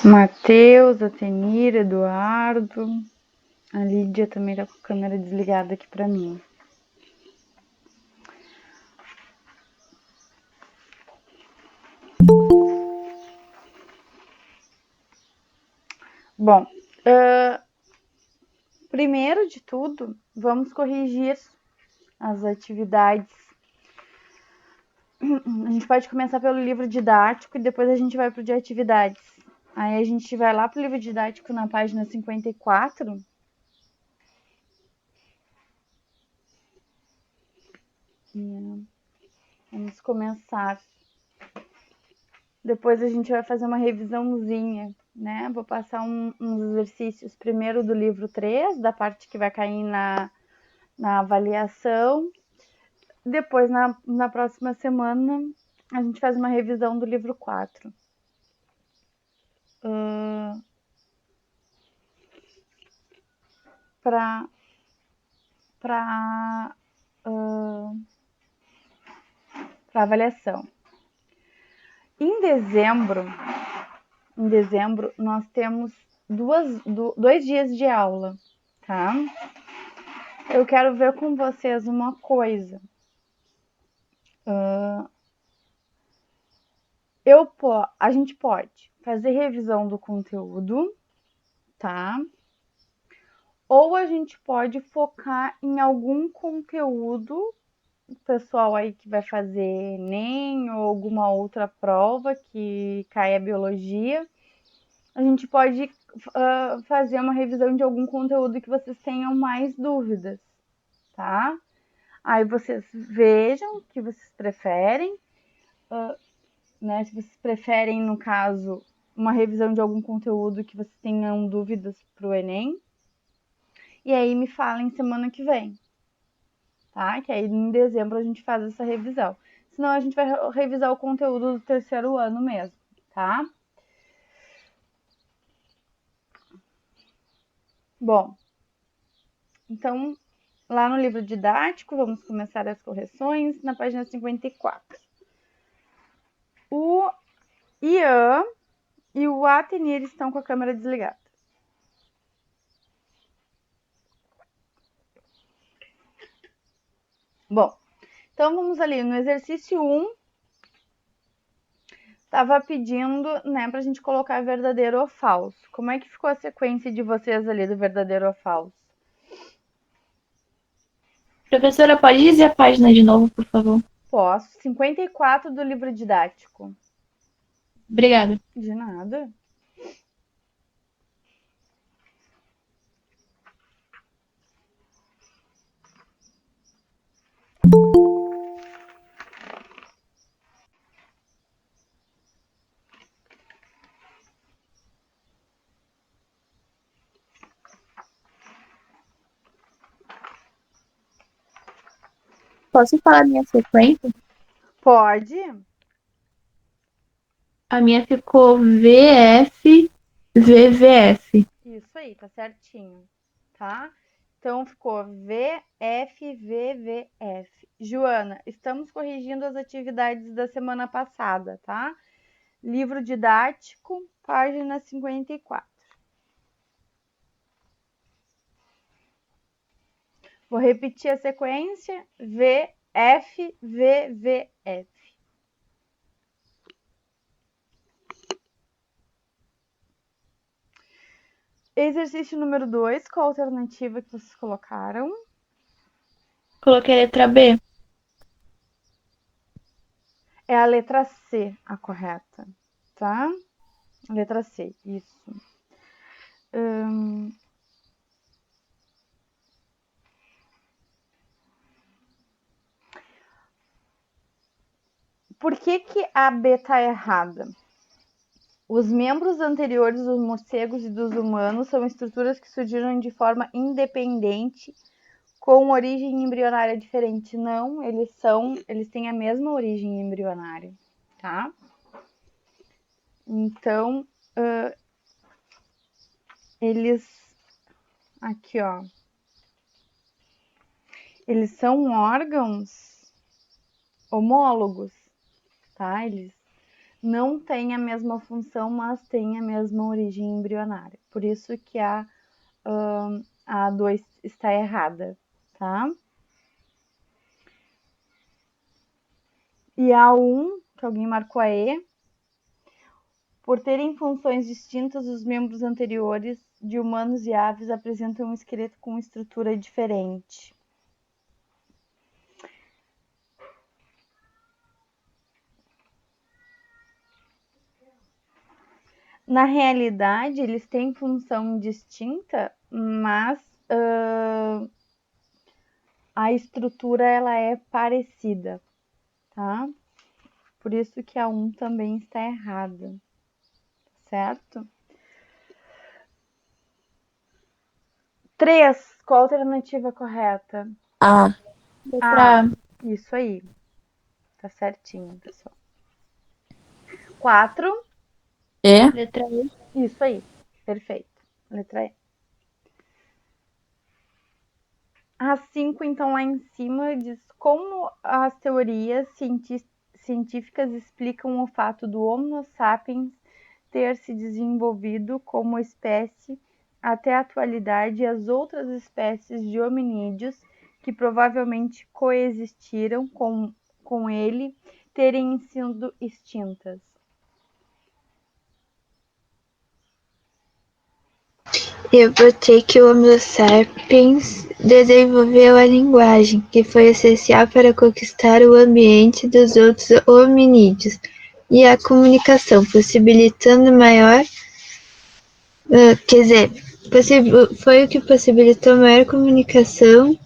Matheus, Atenir, Eduardo. A Lídia também tá com a câmera desligada aqui pra mim. Bom, primeiro de tudo, vamos corrigir as atividades. A gente pode começar pelo livro didático e depois a gente vai pro de atividades. Aí a gente vai lá pro livro didático na página 54. Vamos começar. Depois a gente vai fazer uma revisãozinha, né? Vou passar uns exercícios primeiro do livro 3, da parte que vai cair na avaliação. Depois, na próxima semana, a gente faz uma revisão do livro 4. Para avaliação. Em dezembro, nós temos 2 dias de aula, tá? Eu quero ver com vocês uma coisa. A gente pode fazer revisão do conteúdo, tá? Ou a gente pode focar em algum conteúdo, o pessoal aí que vai fazer Enem ou alguma outra prova que cai a biologia, a gente pode fazer uma revisão de algum conteúdo que vocês tenham mais dúvidas, tá? Aí vocês vejam o que vocês preferem, né? Se vocês preferem, no caso, uma revisão de algum conteúdo que vocês tenham dúvidas para o Enem, e aí me falem semana que vem, tá? Que aí em dezembro a gente faz essa revisão. Senão a gente vai revisar o conteúdo do terceiro ano mesmo, tá? Bom, então, lá no livro didático, vamos começar as correções na página 54. O Ian e o Atenir estão com a câmera desligada. Bom, então vamos ali no exercício 1. Tava pedindo, né, pra gente colocar verdadeiro ou falso. Como é que ficou a sequência de vocês ali do verdadeiro ou falso? Professora, pode dizer a página de novo, por favor? Posso. 54 do livro didático. Obrigada. De nada. Posso falar a minha sequência? Pode. A minha ficou VF, VVF. Isso aí, tá certinho. Tá? Então ficou VFVVF. Joana, estamos corrigindo as atividades da semana passada, tá? Livro didático, página 54. Vou repetir a sequência: VFVVF. Exercício número 2, qual a alternativa que vocês colocaram? Coloquei a letra B. É a letra C, a correta, tá? Letra C, isso. Por que a B tá errada? Os membros anteriores dos morcegos e dos humanos são estruturas que surgiram de forma independente, com origem embrionária diferente. Não, eles têm a mesma origem embrionária, tá? Então, aqui ó, eles são órgãos homólogos, tá? Eles não têm a mesma função, mas têm a mesma origem embrionária. Por isso que a A2 está errada, tá? E a A1, que alguém marcou a E, por terem funções distintas, os membros anteriores de humanos e aves apresentam um esqueleto com estrutura diferente. Na realidade, eles têm função distinta, mas a estrutura ela é parecida, tá? Por isso que a 1 também está errada, certo? 3, qual a alternativa correta? A. Letra A. Isso aí. Tá certinho, pessoal. 4. E. Letra E. Isso aí. Perfeito. Letra E. A 5, então, lá em cima, diz como as teorias científicas explicam o fato do Homo sapiens ter se desenvolvido como espécie até a atualidade e as outras espécies de hominídeos que provavelmente coexistiram com ele terem sido extintas. Eu botei que o Homo sapiens desenvolveu a linguagem, que foi essencial para conquistar o ambiente dos outros hominídeos, e a comunicação, possibilitando maior. Foi o que possibilitou maior comunicação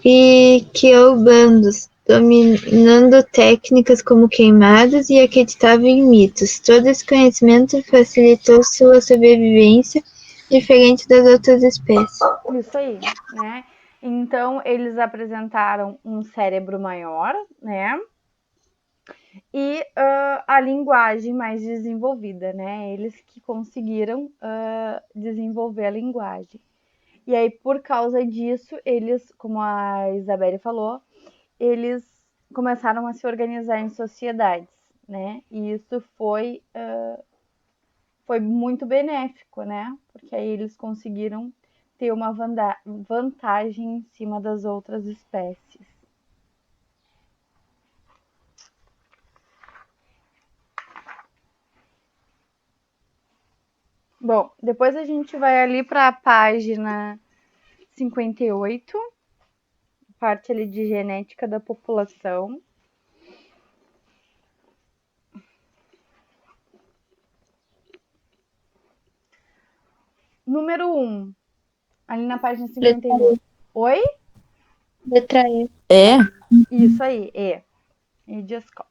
e criou bandos, dominando técnicas como queimadas e acreditava em mitos. Todo esse conhecimento facilitou sua sobrevivência, diferente das outras espécies. Isso aí, né? Então, eles apresentaram um cérebro maior, né? E a linguagem mais desenvolvida, né? Eles que conseguiram desenvolver a linguagem. E aí, por causa disso, eles, como a Isabelle falou, eles começaram a se organizar em sociedades, né? E isso foi muito benéfico, né? Porque aí eles conseguiram ter uma vantagem em cima das outras espécies. Bom, depois a gente vai ali para a página 58, parte ali de genética da população. Número 1, ali na página 59. Oi? Letra E. E. Isso aí, E de escola.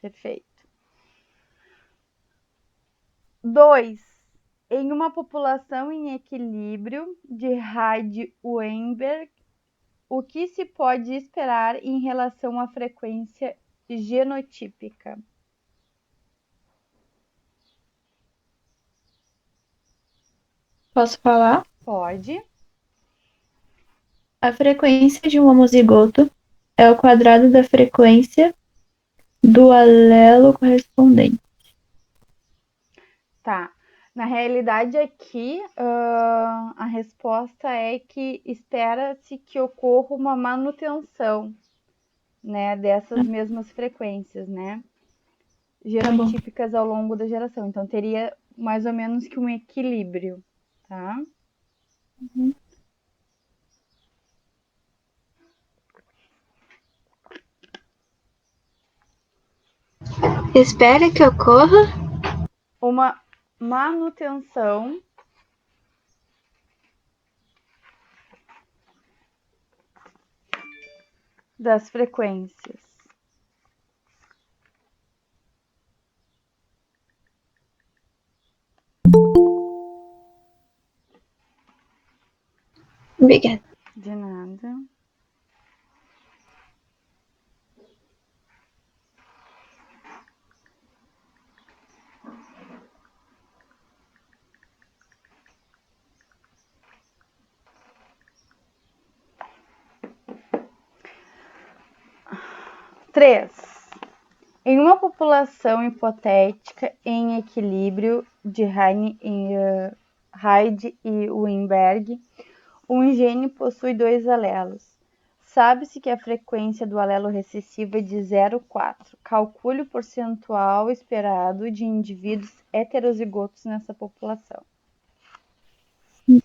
Perfeito. 2. Em uma população em equilíbrio de Heide-Weinberg, o que se pode esperar em relação à frequência genotípica? Posso falar? Pode. A frequência de um homozigoto é o quadrado da frequência do alelo correspondente. Tá. Na realidade, aqui a resposta é que espera-se que ocorra uma manutenção, né, dessas mesmas frequências, né, genotípicas ao longo da geração. Então, teria mais ou menos que um equilíbrio, tá? Uhum. Espera que ocorra Uma manutenção das frequências. Obrigada. De nada. Três. Em uma população hipotética em equilíbrio de Hyde e Weinberg, um gene possui 2 alelos. Sabe-se que a frequência do alelo recessivo é de 0,4. Calcule o percentual esperado de indivíduos heterozigotos nessa população.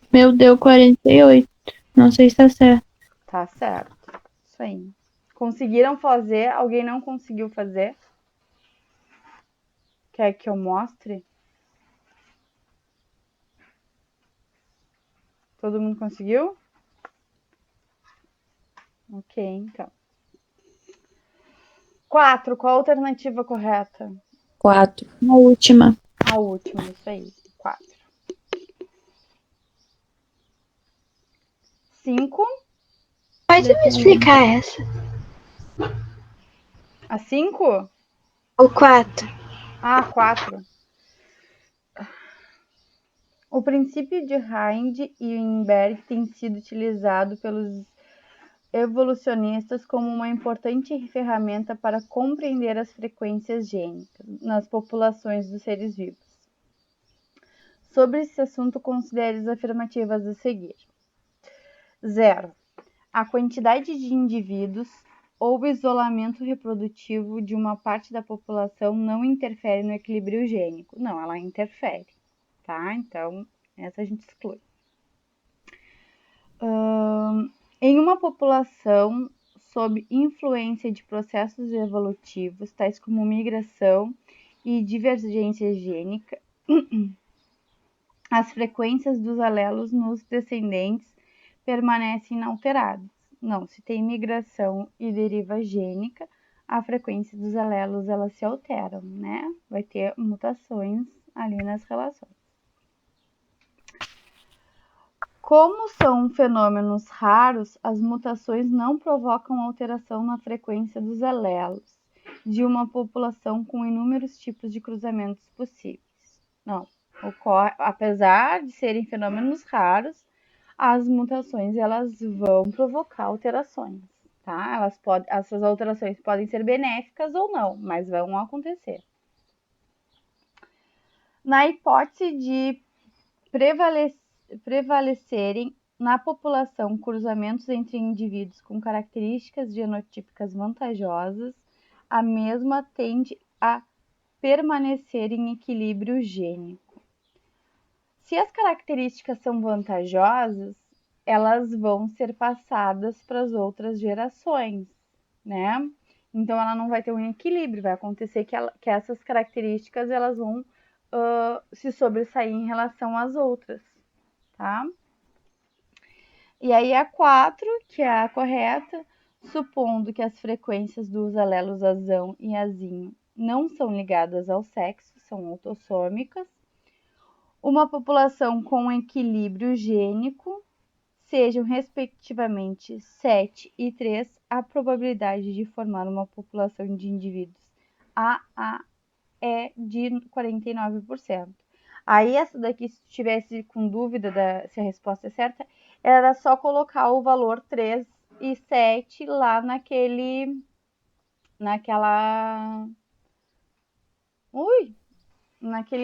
Meu deu 48. Não sei se tá certo. Tá certo. Isso aí. Conseguiram fazer? Alguém não conseguiu fazer? Quer que eu mostre? Todo mundo conseguiu? Ok, então. 4. Qual a alternativa correta? 4. A última. A última, isso aí. 4. 5. Pode me explicar essa? A 5? O 4. Ah, 4. O princípio de Hyde e Weinberg tem sido utilizado pelos evolucionistas como uma importante ferramenta para compreender as frequências gênicas nas populações dos seres vivos. Sobre esse assunto, considere as afirmativas a seguir. 0. A quantidade de indivíduos ou o isolamento reprodutivo de uma parte da população não interfere no equilíbrio gênico. Não, ela interfere, tá? Então, essa a gente exclui. Em uma população sob influência de processos evolutivos, tais como migração e divergência gênica, as frequências dos alelos nos descendentes permanecem inalteradas. Não, se tem migração e deriva gênica, a frequência dos alelos elas se alteram, né? Vai ter mutações ali nas relações. Como são fenômenos raros, as mutações não provocam alteração na frequência dos alelos de uma população com inúmeros tipos de cruzamentos possíveis. Não, apesar de serem fenômenos raros, as mutações elas vão provocar alterações, tá? Essas alterações podem ser benéficas ou não, mas vão acontecer. Na hipótese de prevalecerem na população cruzamentos entre indivíduos com características genotípicas vantajosas, a mesma tende a permanecer em equilíbrio gênico. Se as características são vantajosas, elas vão ser passadas para as outras gerações, né? Então ela não vai ter um equilíbrio, vai acontecer que essas características elas vão se sobressair em relação às outras, tá? E aí a 4, que é a correta, supondo que as frequências dos alelos azão e azinho não são ligadas ao sexo, são autossômicas, uma população com equilíbrio gênico sejam respectivamente 7 e 3, a probabilidade de formar uma população de indivíduos AA é de 49%. Aí essa daqui, se tivesse com dúvida se a resposta é certa, era só colocar o valor 3 e 7 lá naquele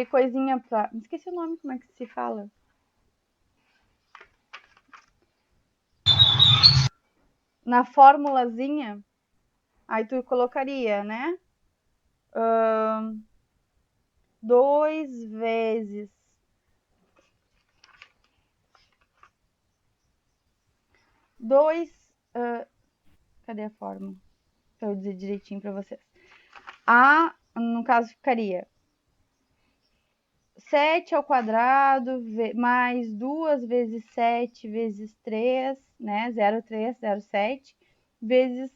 coisinha pra... Esqueci o nome, como é que se fala? Na formulazinha, aí tu colocaria, né? 2 vezes 2. Cadê a fórmula? Para eu dizer direitinho para vocês. A, no caso, ficaria 7 ao quadrado mais 2 vezes 7 vezes 3, né? 0,3, 0,7, vezes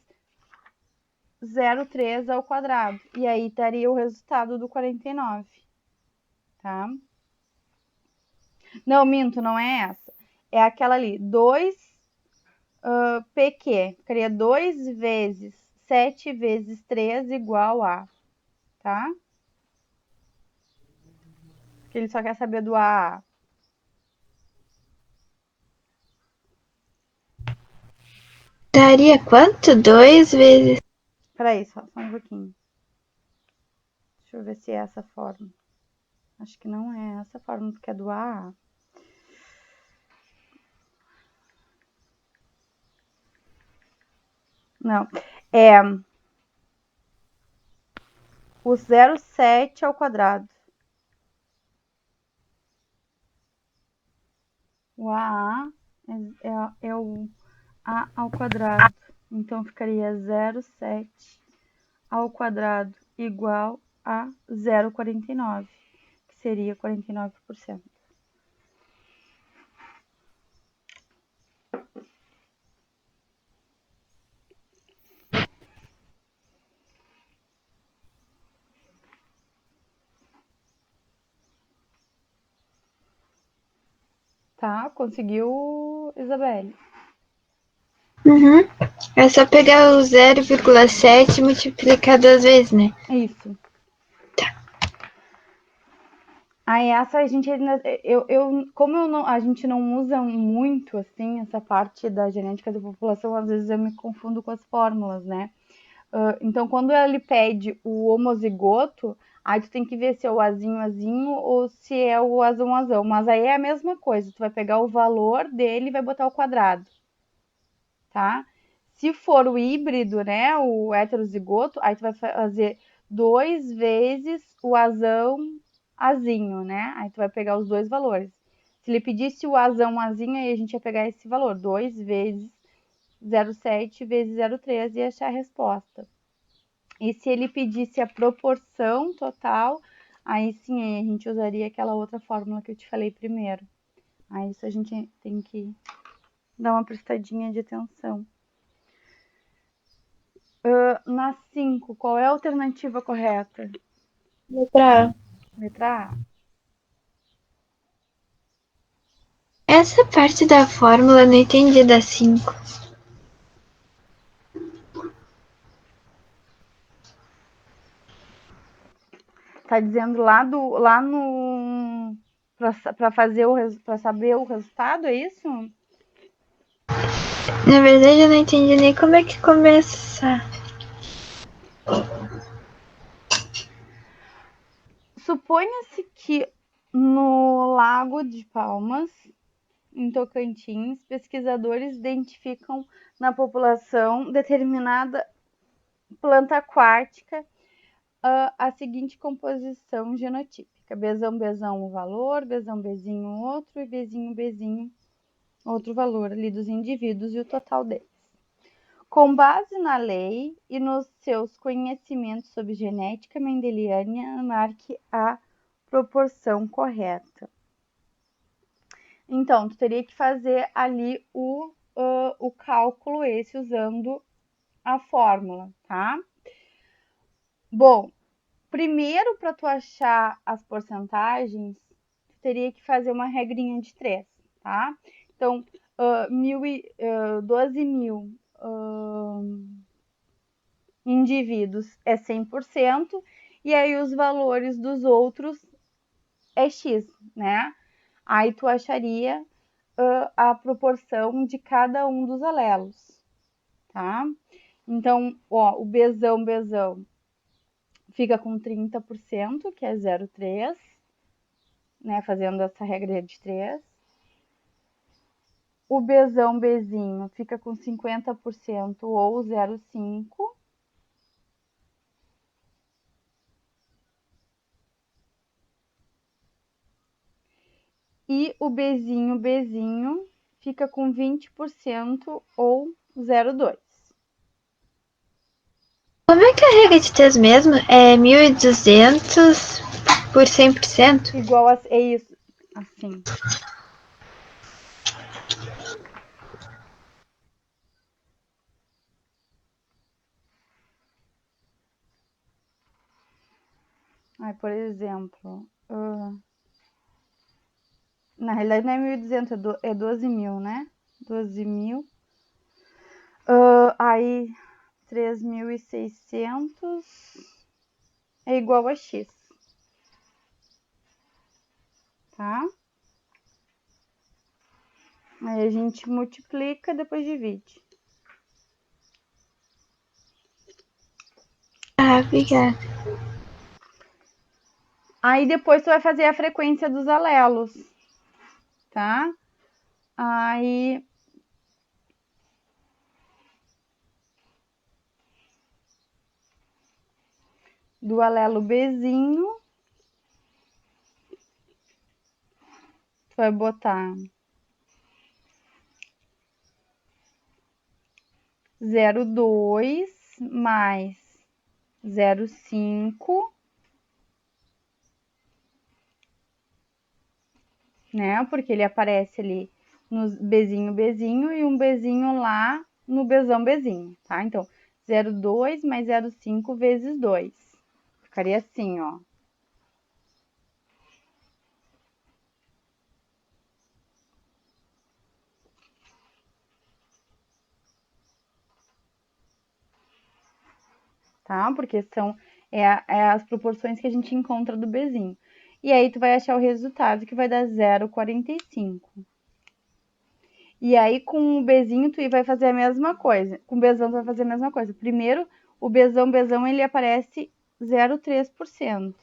0,3 ao quadrado. E aí daria o resultado do 49, tá? Não, minto, não é essa. É aquela ali, 2 PQ. Ficaria 2 vezes 7 vezes 3 igual a, tá? Porque ele só quer saber do AA. Daria quanto? 2 vezes. Peraí, só um pouquinho. Deixa eu ver se é essa forma. Acho que não é essa forma, porque é do A. Não. É o 0,7 ao quadrado. O AA é o A ao quadrado. Então, ficaria 0,7 ao quadrado igual a 0,49, que seria 49%. Tá? Conseguiu, Isabelle? Uhum. É só pegar o 0,7 e multiplicar 2 vezes, né? Isso. Aí essa a gente ainda, como a gente não usa muito assim essa parte da genética da população, às vezes eu me confundo com as fórmulas, né? Então quando ele pede o homozigoto, aí tu tem que ver se é o azinho ou se é o azão. Mas aí é a mesma coisa, tu vai pegar o valor dele e vai botar ao quadrado, tá? Se for o híbrido, né, o heterozigoto, aí tu vai fazer 2 vezes o azinho, né? Aí tu vai pegar os dois valores. Se ele pedisse o azinho, aí a gente ia pegar esse valor, 2 vezes 0,7 vezes 0,3 e achar a resposta. E se ele pedisse a proporção total, aí sim a gente usaria aquela outra fórmula que eu te falei primeiro. Aí isso a gente tem que dar uma prestadinha de atenção. Na 5, qual é a alternativa correta? Letra A. Letra A. Essa parte da fórmula eu não entendi da 5. Tá dizendo lá no para saber o resultado, é isso? Na verdade, eu não entendi nem como é que começa. Suponha-se que no Lago de Palmas, em Tocantins, pesquisadores identificam na população determinada planta aquática a seguinte composição genotípica: Bzão, um valor, Bzão, Bzinho outro e Bzinho outro valor ali dos indivíduos e o total deles. Com base na lei e nos seus conhecimentos sobre genética mendeliana, marque a proporção correta. Então, tu teria que fazer ali o cálculo esse usando a fórmula, tá? Bom, primeiro para tu achar as porcentagens, tu teria que fazer uma regrinha de 3, tá? Então, 12 mil indivíduos é 100%, e aí os valores dos outros é X, né? Aí tu acharia a proporção de cada um dos alelos, tá? Então, ó, o Bzão fica com 30%, que é 0,3, né? Fazendo essa regra de 3. O Bzinho fica com 50% ou 0,5. E o Bzinho fica com 20% ou 0,2. Como é que é a regra de 3 mesmo? É 1.200 por 100%? Igual a... É isso, assim. Aí, por exemplo... na realidade não é 1.200, é 12 mil, né? 12 mil. Aí 3.600 é igual a X. Tá? Aí a gente multiplica, depois divide. Ah, obrigada. Aí depois tu vai fazer a frequência dos alelos, tá? Aí do alelo Bzinho, tu vai botar 0,2 mais 0,5, né? Porque ele aparece ali no Bzinho e um Bzinho lá no Bzinho, tá? Então, 0,2 mais 0,5 vezes 2. Ficaria assim, ó. Tá? Porque são as proporções que a gente encontra do Bzinho. E aí tu vai achar o resultado que vai dar 0,45. E aí com o Bzinho tu vai fazer a mesma coisa. Com o Bzão tu vai fazer a mesma coisa. Primeiro, o Bzão ele aparece 0,3%.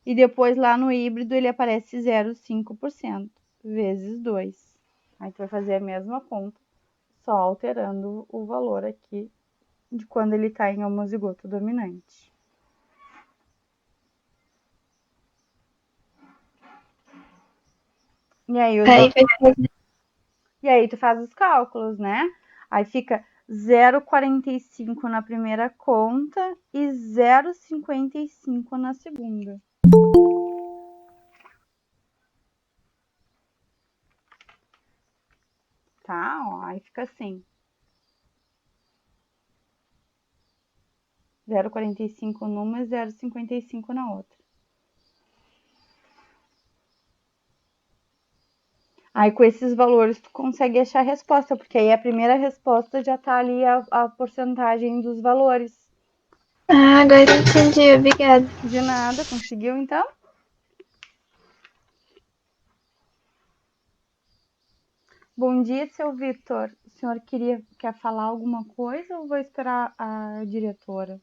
E depois lá no híbrido ele aparece 0,5% vezes 2. Aí tu vai fazer a mesma conta, só alterando o valor aqui de quando ele está em homozigoto dominante. E aí tu faz os cálculos, né? Aí fica 0,45 na primeira conta e 0,55 na segunda. Tá? Ó, aí fica assim. 0,45 numa e 0,55 na outra. Aí com esses valores tu consegue achar a resposta, porque aí a primeira resposta já tá ali a porcentagem dos valores. Ah, agora eu entendi, obrigada. De nada, conseguiu então? Bom dia, seu Vitor. O senhor quer falar alguma coisa ou vou esperar a diretora?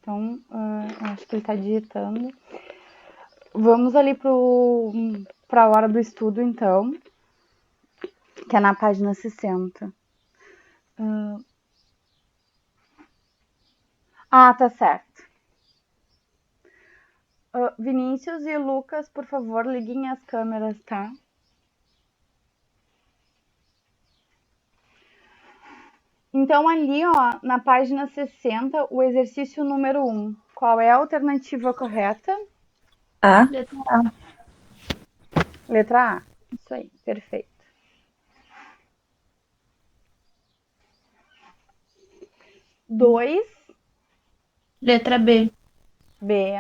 Então, acho que ele está digitando. Vamos ali para a hora do estudo, então, que é na página 60. Tá certo. Vinícius e Lucas, por favor, liguem as câmeras, tá? Então, ali, ó, na página 60, o exercício número 1. Qual é a alternativa correta? A. Letra A. Isso aí, perfeito. 2. Letra B. B.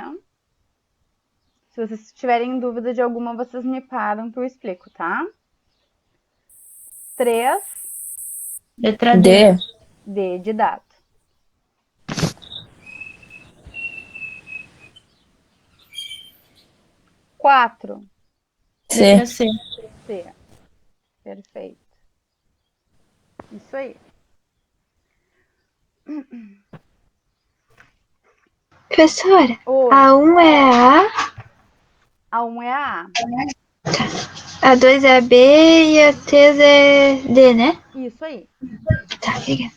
Se vocês tiverem dúvida de alguma, vocês me param que eu explico, tá? 3. Letra D. D de dado. 4. Letra C. C. Perfeito. Isso aí. Professora, Oi. A1 é a A, A1 é a A. A2 é a B e a 3 é D, né? Isso aí. Tá, obrigada.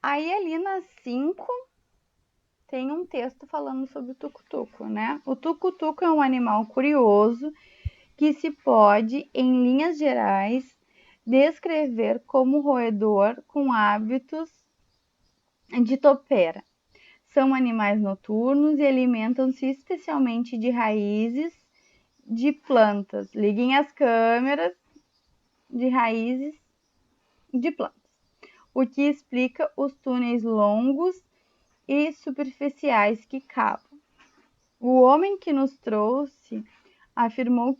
Aí ali na 5 tem um texto falando sobre o tucutuco, né? O tucutuco é um animal curioso que se pode, em linhas gerais, descrever como roedor com hábitos de topeira. São animais noturnos e alimentam-se especialmente de raízes de plantas. Liguem as câmeras de raízes de plantas, o que explica os túneis longos e superficiais que cavam. O homem que nos trouxe afirmou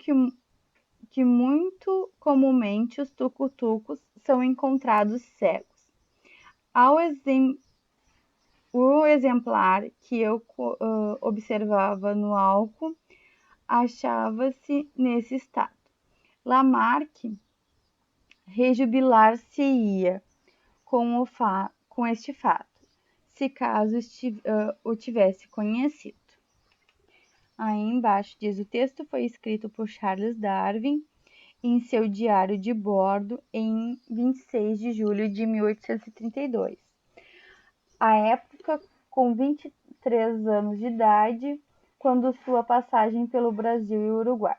que muito comumente os tucutucos são encontrados cegos. O exemplar que eu observava no álcool achava-se nesse estado. Lamarck rejubilar-se-ia com este fato, se caso o tivesse conhecido. Aí embaixo diz: o texto foi escrito por Charles Darwin em seu diário de bordo em 26 de julho de 1832. À época, com 23 anos de idade, quando sua passagem pelo Brasil e Uruguai.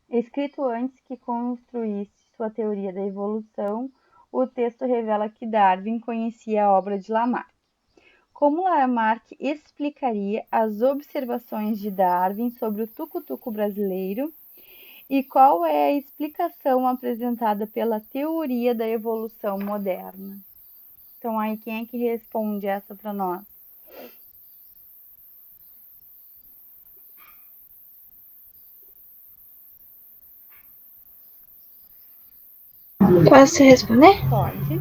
Escrito antes que construísse sua teoria da evolução, o texto revela que Darwin conhecia a obra de Lamarck. Como Lamarck explicaria as observações de Darwin sobre o tucutuco brasileiro e qual é a explicação apresentada pela teoria da evolução moderna? Então, aí quem é que responde essa para nós? Posso responder? Pode.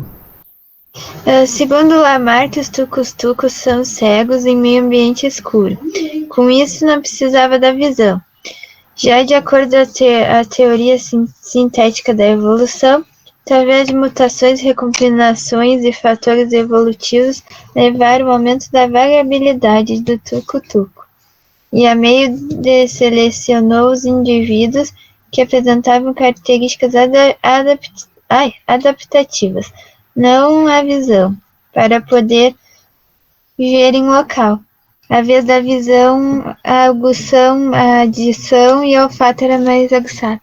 Segundo Lamarck, os tucus-tucos são cegos em meio ambiente escuro. Com isso, não precisava da visão. Já de acordo com a teoria sintética da evolução, através de mutações, recombinações e fatores evolutivos, levaram ao aumento da variabilidade do tucutuco. E a meio de selecionou os indivíduos que apresentavam características adaptativas, não a visão, para poder viver em local. A vez da visão, a audição, a audição e o olfato era mais aguçado.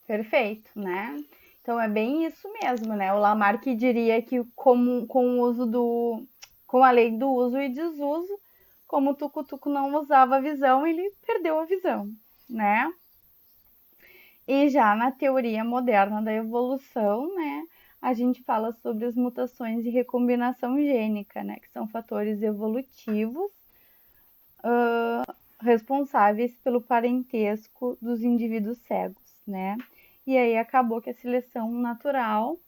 Perfeito, né? Então é bem isso mesmo, né? O Lamarck diria que com a lei do uso e desuso, como o tucutuco não usava a visão, ele perdeu a visão, né? E já na teoria moderna da evolução, né, a gente fala sobre as mutações e recombinação gênica, né, que são fatores evolutivos responsáveis pelo parentesco dos indivíduos cegos, né? E aí acabou que a seleção natural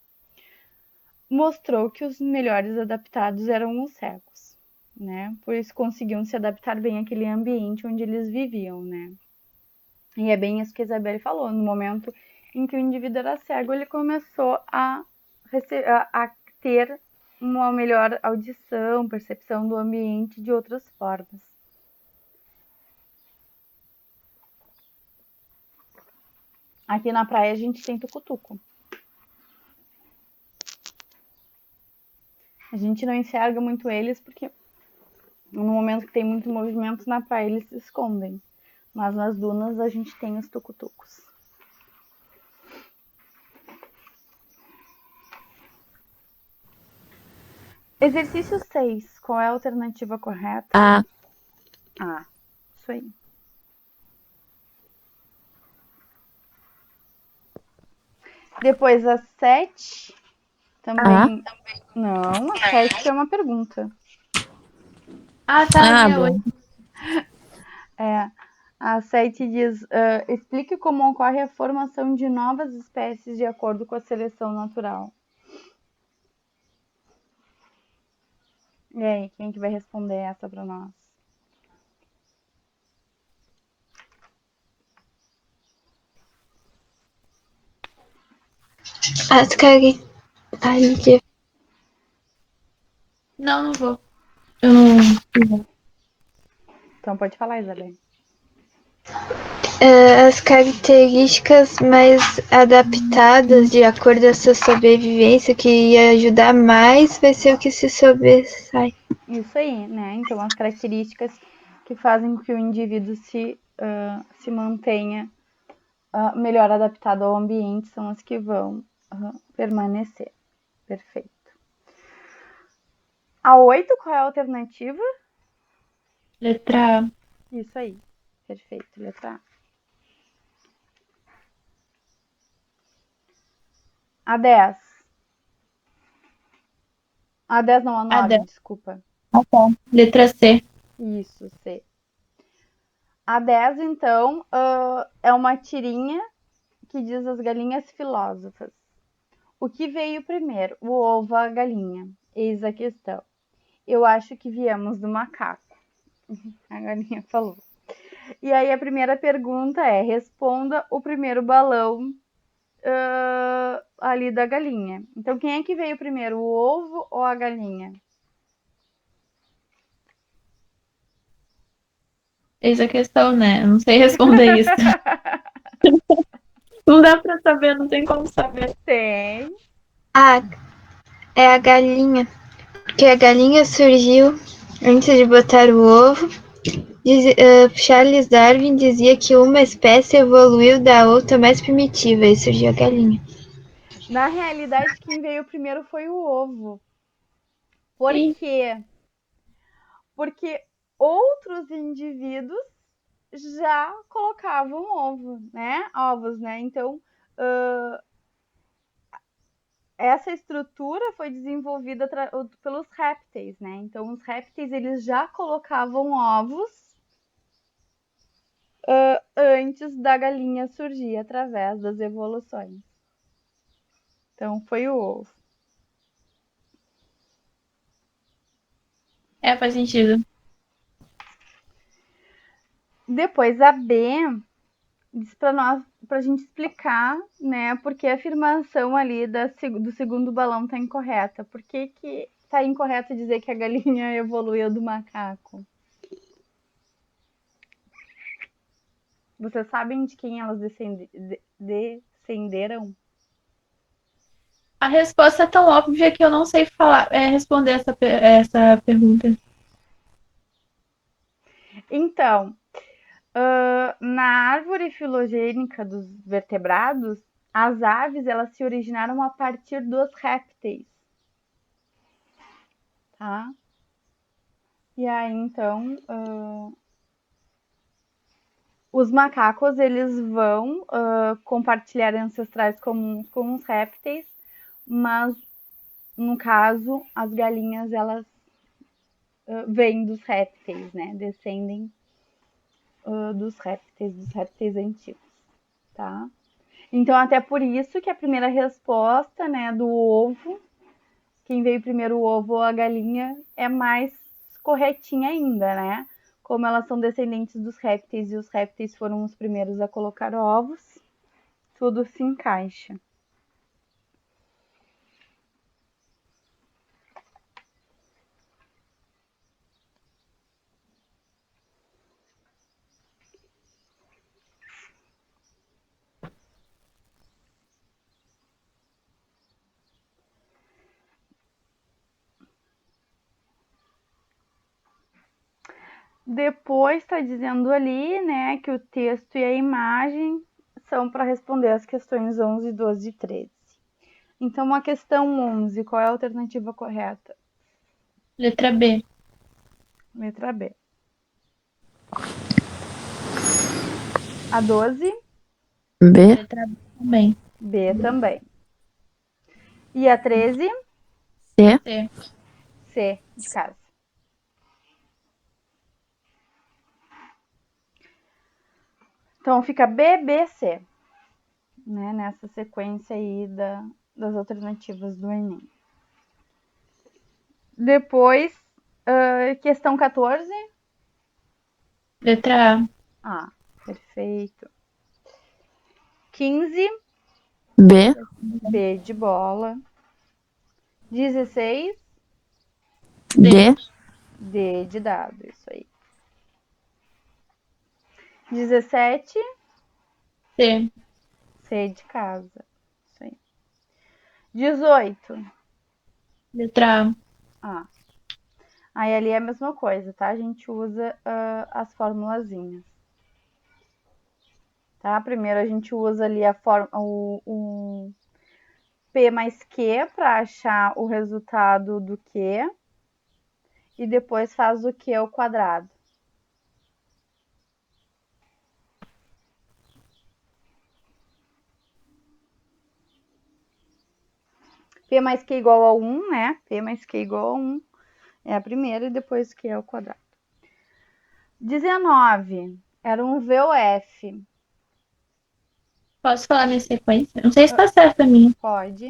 mostrou que os melhores adaptados eram os cegos, né? Por isso conseguiam se adaptar bem àquele ambiente onde eles viviam, né? E é bem isso que a Isabelle falou. No momento em que o indivíduo era cego, ele começou a ter uma melhor audição, percepção do ambiente de outras formas. Aqui na praia a gente tem tucutuco. A gente não enxerga muito eles porque no momento que tem muito movimento na praia eles se escondem. Mas nas dunas a gente tem os tucutucos. Exercício 6. Qual é a alternativa correta? A. Isso aí. Depois a 7. Também. Não, a 7 é uma pergunta. Tá. Bom. A 7 diz: explique como ocorre a formação de novas espécies de acordo com a seleção natural. E aí, quem que vai responder essa para nós? As características. Não vou. Eu não. Então pode falar, Isabel. As características mais adaptadas de acordo com a sua sobrevivência, que ia ajudar mais, vai ser o que se sobressai. Isso aí, né? Então, as características que fazem com que o indivíduo se mantenha melhor adaptado ao ambiente são as que vão permanecer. Perfeito. A 8, qual é a alternativa? Letra A. Isso aí. Perfeito, letra A. A 10. A 10 não, a 9, desculpa. Tá. Letra C. Isso, C. A 10, então, é uma tirinha que diz as galinhas filósofas. O que veio primeiro, o ovo ou a galinha? Eis a questão. Eu acho que viemos do macaco. A galinha falou. E aí a primeira pergunta é, responda o primeiro balão ali da galinha. Então, quem é que veio primeiro, o ovo ou a galinha? Eis a questão, né? Eu não sei responder isso. Não dá pra saber, não tem como saber. Tem. Ah, é a galinha. Porque a galinha surgiu antes de botar o ovo. Charles Darwin dizia que uma espécie evoluiu da outra mais primitiva e surgiu a galinha. Na realidade, quem veio primeiro foi o ovo. Por Sim. quê? Porque outros indivíduos já colocavam ovos, né? Então, essa estrutura foi desenvolvida pelos répteis, né? Então, os répteis eles já colocavam ovos antes da galinha surgir através das evoluções. Então, foi o ovo. Faz sentido. Depois, a B diz para nós, para a gente explicar, né, porque a afirmação ali do segundo balão está incorreta. Por que está incorreto dizer que a galinha evoluiu do macaco? Vocês sabem de quem elas descenderam? A resposta é tão óbvia que eu não sei responder essa pergunta. Então, na árvore filogênica dos vertebrados, as aves elas se originaram a partir dos répteis, tá? E aí, então, os macacos eles vão compartilhar ancestrais comuns com os répteis, mas no caso as galinhas elas vêm dos répteis, né? Descendem dos répteis antigos, tá? Então até por isso que a primeira resposta, né, do ovo, quem veio primeiro o ovo ou a galinha, é mais corretinha ainda, né? Como elas são descendentes dos répteis e os répteis foram os primeiros a colocar ovos, tudo se encaixa. Depois está dizendo ali, né, que o texto e a imagem são para responder as questões 11, 12 e 13. Então, a questão 11, qual é a alternativa correta? Letra B. Letra B. A 12? B. Letra B também. B também. E a 13? C. C. C, de casa. Então, fica B, B, C. Né, nessa sequência aí das alternativas do Enem. Depois, questão 14. Letra A. Ah, perfeito. 15. B. B de bola. 16. D. D de dado, isso aí. 17. C. C de casa, isso aí. 18. Letra A. Ah. Aí ali é a mesma coisa, tá? A gente usa as formulazinhas. Tá? Primeiro a gente usa ali o P mais Q para achar o resultado do Q. E depois faz o Q ao quadrado. P mais Q igual a 1, né? P mais Q igual a 1 é a primeira e depois Q ao quadrado. 19 era um VOF. Posso falar minha sequência? Não sei se tá certo a minha. Pode.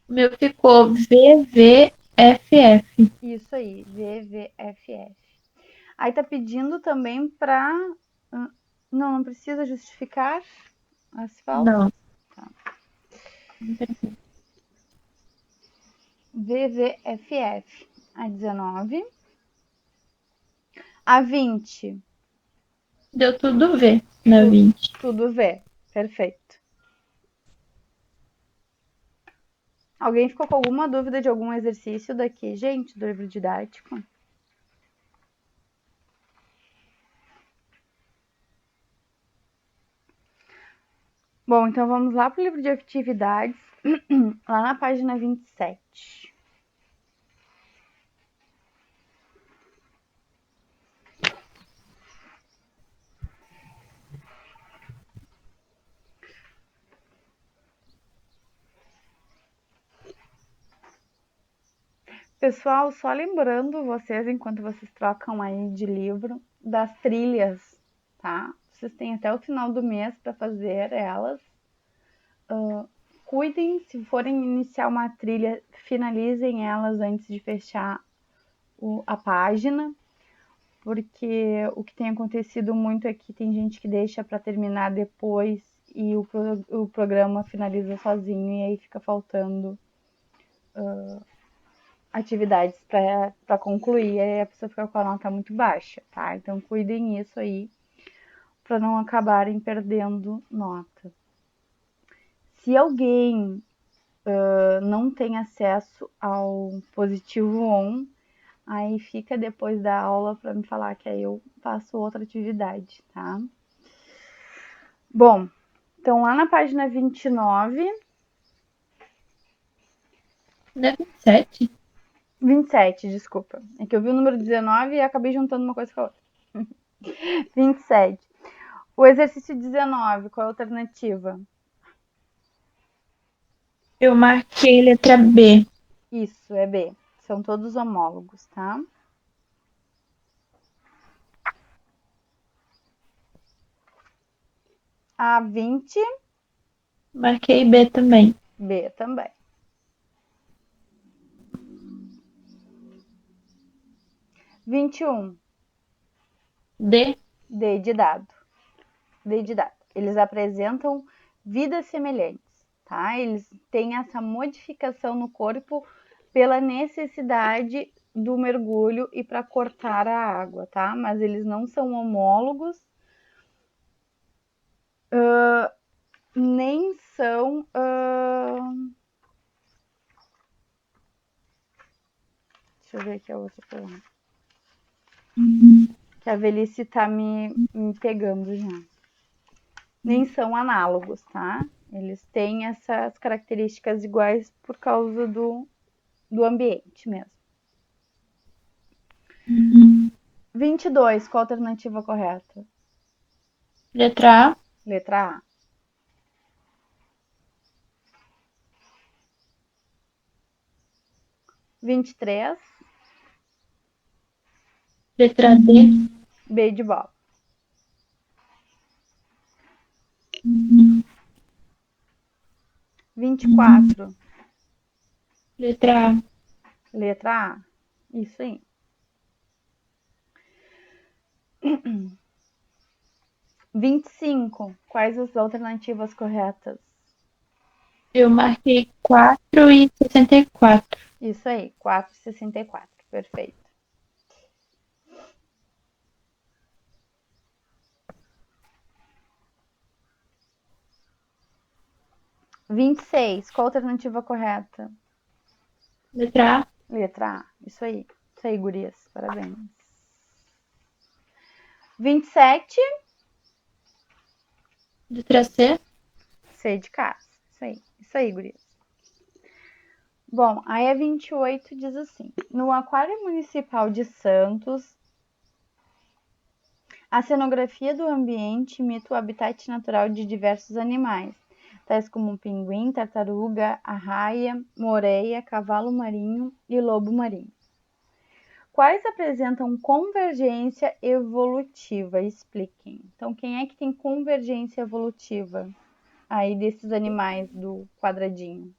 O meu ficou VVFF. Isso aí, VVFF. Aí tá pedindo também pra. Não precisa justificar as faltas? Não. VVFF. A 19. A 20. Deu tudo V na 20. Tudo V. Perfeito. Alguém ficou com alguma dúvida de algum exercício daqui, gente, do livro didático? Bom, então vamos lá para o livro de atividades, lá na página 27. Pessoal, só lembrando vocês, enquanto vocês trocam aí de livro, das trilhas, tá? Vocês têm até o final do mês para fazer elas. Cuidem, se forem iniciar uma trilha, finalizem elas antes de fechar a página, porque o que tem acontecido muito é que tem gente que deixa para terminar depois e o programa finaliza sozinho e aí fica faltando atividades para concluir, e aí a pessoa fica com a nota muito baixa, tá? Então cuidem isso aí para não acabarem perdendo nota. Se alguém não tem acesso ao positivo on, aí fica depois da aula para me falar que aí eu faço outra atividade, tá? Bom, então lá na página 29. Não é 27? 27, desculpa. É que eu vi o número 19 e acabei juntando uma coisa com a outra. 27. O exercício 19, qual é a alternativa? Eu marquei letra B. Isso, é B. São todos homólogos, tá? A 20, Marquei B também. B também. 21, D. D de dado. D de dado. Eles apresentam vidas semelhantes, tá? Eles têm essa modificação no corpo pela necessidade do mergulho e para cortar a água, tá? Mas eles não são homólogos, nem são. Deixa eu ver aqui a outra pergunta. Que a velhice tá me pegando já. Nem são análogos, tá? Eles têm essas características iguais por causa do ambiente mesmo. 22, qual a alternativa correta? Letra A. Letra A. Vinte e três, Letra D. B de bola. Vinte e quatro, Letra A. letra A. Isso aí. 25, quais as alternativas corretas? Eu marquei 4 e 64. Isso aí, 4,64. Perfeito. 26, qual a alternativa correta? Letra A. Letra A. Isso aí, gurias. Parabéns. 27, Letra C. C de casa. Isso aí, gurias. Bom, aí a 28 diz assim: no Aquário Municipal de Santos, a cenografia do ambiente imita o habitat natural de diversos animais, tais como pinguim, tartaruga, arraia, moreia, cavalo marinho e lobo marinho. quais apresentam convergência evolutiva? Expliquem. Então, quem é que tem convergência evolutiva aí desses animais do quadradinho?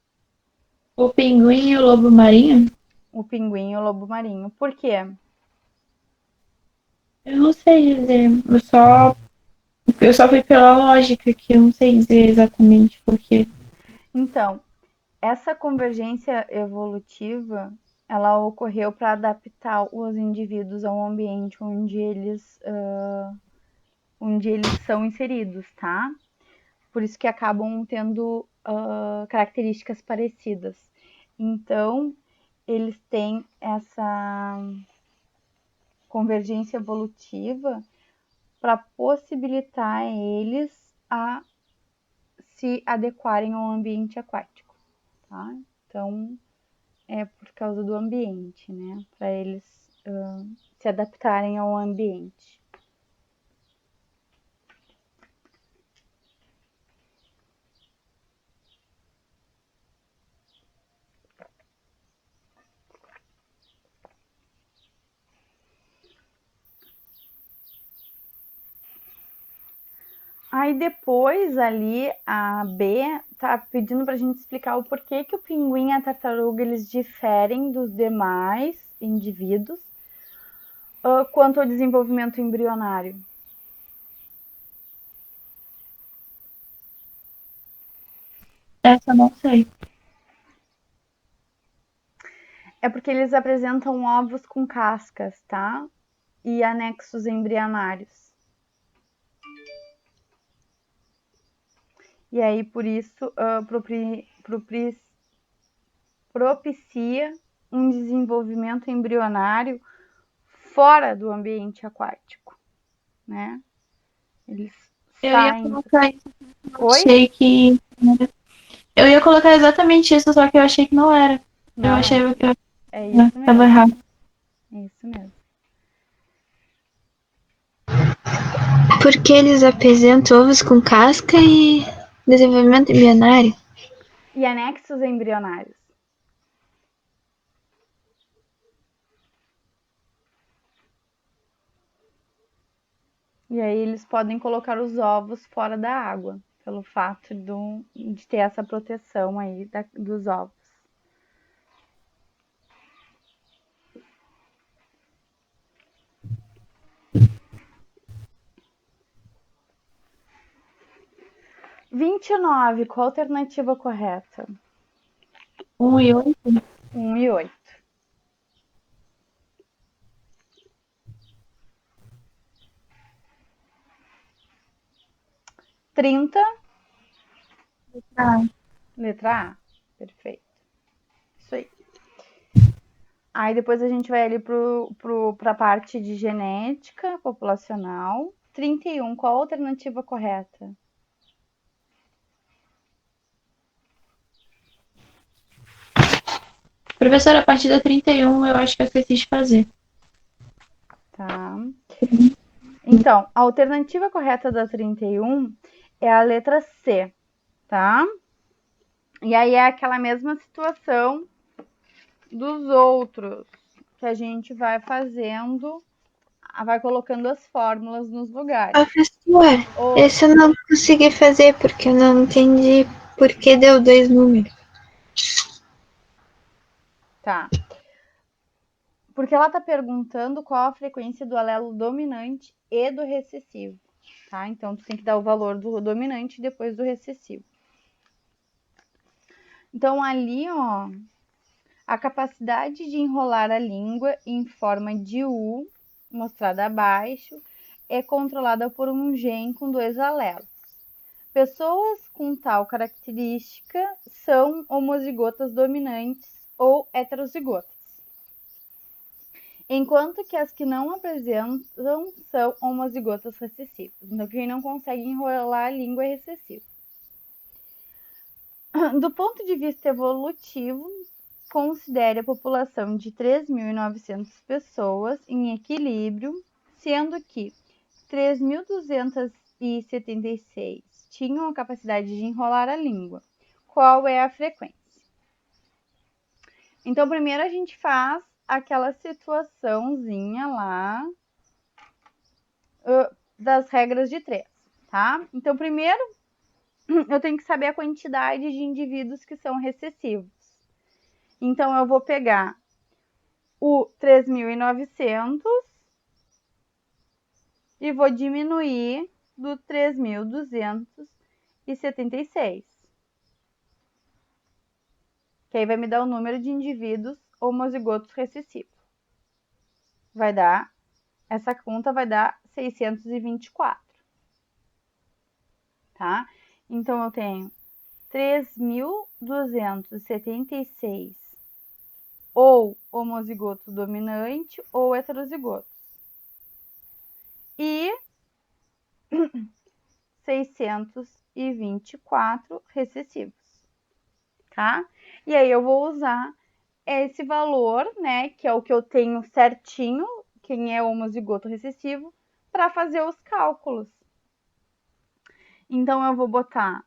O pinguim e o lobo marinho? O pinguim e o lobo marinho. Por quê? Eu não sei dizer. Eu só fui pela lógica, que eu não sei dizer exatamente por quê. Então, essa convergência evolutiva, ela ocorreu para adaptar os indivíduos ao ambiente onde eles são inseridos, tá? Por isso que acabam tendo características parecidas. Então, eles têm essa convergência evolutiva para possibilitar eles a se adequarem ao ambiente aquático, tá? Então, é por causa do ambiente, né? Para eles se adaptarem ao ambiente. Aí depois ali a B tá pedindo para a gente explicar o porquê que o pinguim e a tartaruga eles diferem dos demais indivíduos quanto ao desenvolvimento embrionário. Essa eu não sei. É porque eles apresentam ovos com cascas, tá? E anexos embrionários. E aí, por isso, propicia um desenvolvimento embrionário fora do ambiente aquático, né? Eles Eu ia saem. colocar isso. Oi? Achei que. Eu ia colocar exatamente isso, só que eu achei que não era. Eu achei que eu É isso tava mesmo. errado. É isso mesmo. Porque eles apresentam ovos com casca e desenvolvimento embrionário. E anexos embrionários. E aí eles podem colocar os ovos fora da água, pelo fato de ter essa proteção aí dos ovos. Vinte e nove, qual a alternativa correta? 1 e 8? 1 e 8. Trinta, Ah, letra A. Perfeito. Isso aí. Aí depois a gente vai ali para a parte de genética populacional. 31, qual a alternativa correta? professora, a partir da 31 eu acho que eu esqueci de fazer. Tá. Então, a alternativa correta da 31 é a letra C, tá? E aí é aquela mesma situação dos outros, que a gente vai fazendo, vai colocando as fórmulas nos lugares. Professor, esse eu não consegui fazer porque eu não entendi por que deu 2 números. Tá. Porque ela está perguntando qual a frequência do alelo dominante e do recessivo, tá? Então, tu tem que dar o valor do dominante e depois do recessivo. Então, ali, ó, a capacidade de enrolar a língua em forma de U, mostrada abaixo, é controlada por um gene com 2 alelos. Pessoas com tal característica são homozigotas dominantes ou heterozigotas, enquanto que as que não apresentam são homozigotas recessivas. Então, quem não consegue enrolar a língua é recessivo. Do ponto de vista evolutivo, considere a população de 3.900 pessoas em equilíbrio, sendo que 3.276 tinham a capacidade de enrolar a língua. Qual é a frequência? Então, primeiro a gente faz aquela situaçãozinha lá das regras de 3, tá? Então, primeiro, eu tenho que saber a quantidade de indivíduos que são recessivos. Então, eu vou pegar o 3.900 e vou diminuir do 3.276. Que aí vai me dar o número de indivíduos homozigotos recessivos. Essa conta vai dar 624. Tá? Então, eu tenho 3.276 ou homozigoto dominante ou heterozigotos. E 624 recessivos, tá? E aí eu vou usar esse valor, né, que é o que eu tenho certinho, quem é homozigoto recessivo, para fazer os cálculos. Então, eu vou botar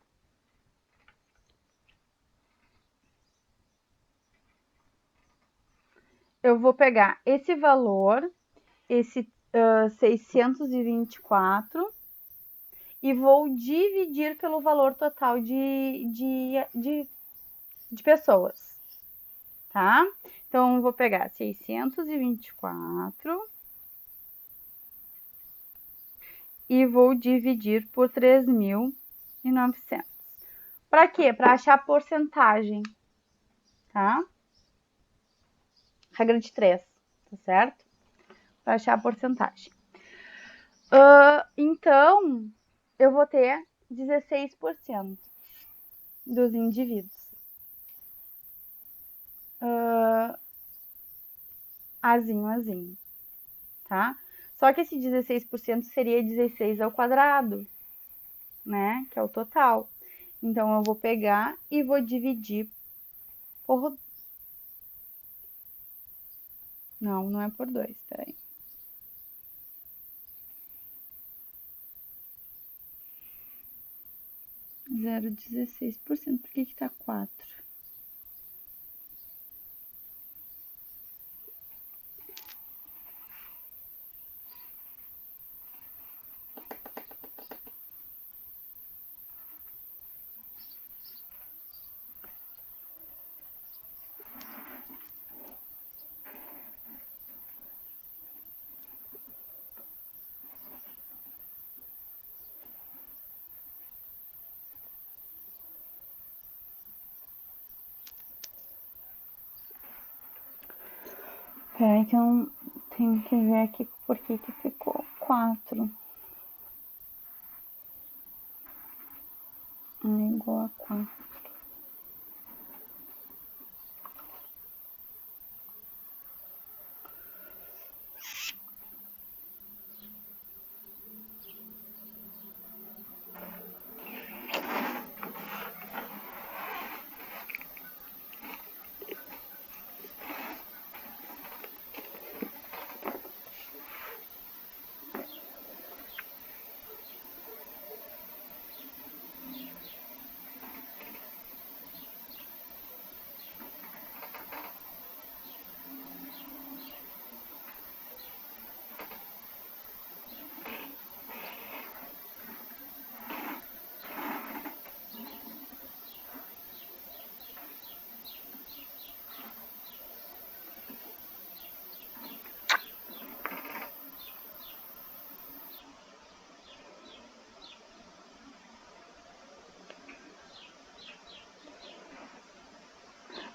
eu vou pegar esse valor, esse 624, e vou dividir pelo valor total de pessoas, tá? Então, eu vou pegar 624 e vou dividir por 3.900. Para quê? Para achar a porcentagem, tá? Regra de 3, tá certo? Para achar a porcentagem. Então, eu vou ter 16% dos indivíduos. Azinho, tá? Só que esse 16% seria 16 ao quadrado, né? Que é o total. Então, eu vou pegar e vou dividir por... Não é por 2, peraí. Zero 16%, por que tá 4? Peraí que eu tenho que ver aqui por que ficou 4. Igual a 4.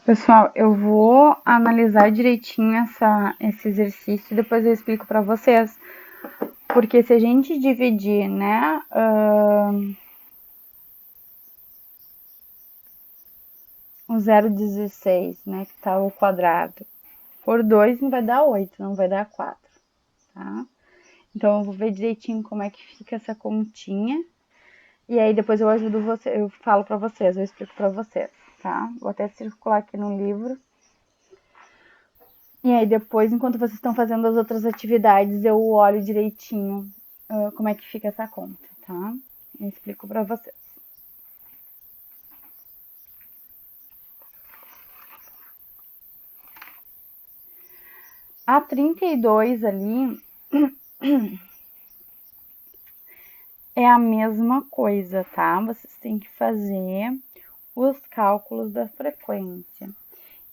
Pessoal, eu vou analisar direitinho esse exercício e depois eu explico para vocês. Porque se a gente dividir, né, o 0,16, né, que tá ao quadrado, por 2 não vai dar 8, não vai dar 4, tá? Então, eu vou ver direitinho como é que fica essa continha. E aí, depois eu ajudo você, eu falo para vocês, eu explico para vocês, tá? Vou até circular aqui no livro. E aí, depois, enquanto vocês estão fazendo as outras atividades, eu olho direitinho como é que fica essa conta, tá? Eu explico para vocês. A 32 ali é a mesma coisa, tá? Vocês têm que fazer os cálculos da frequência.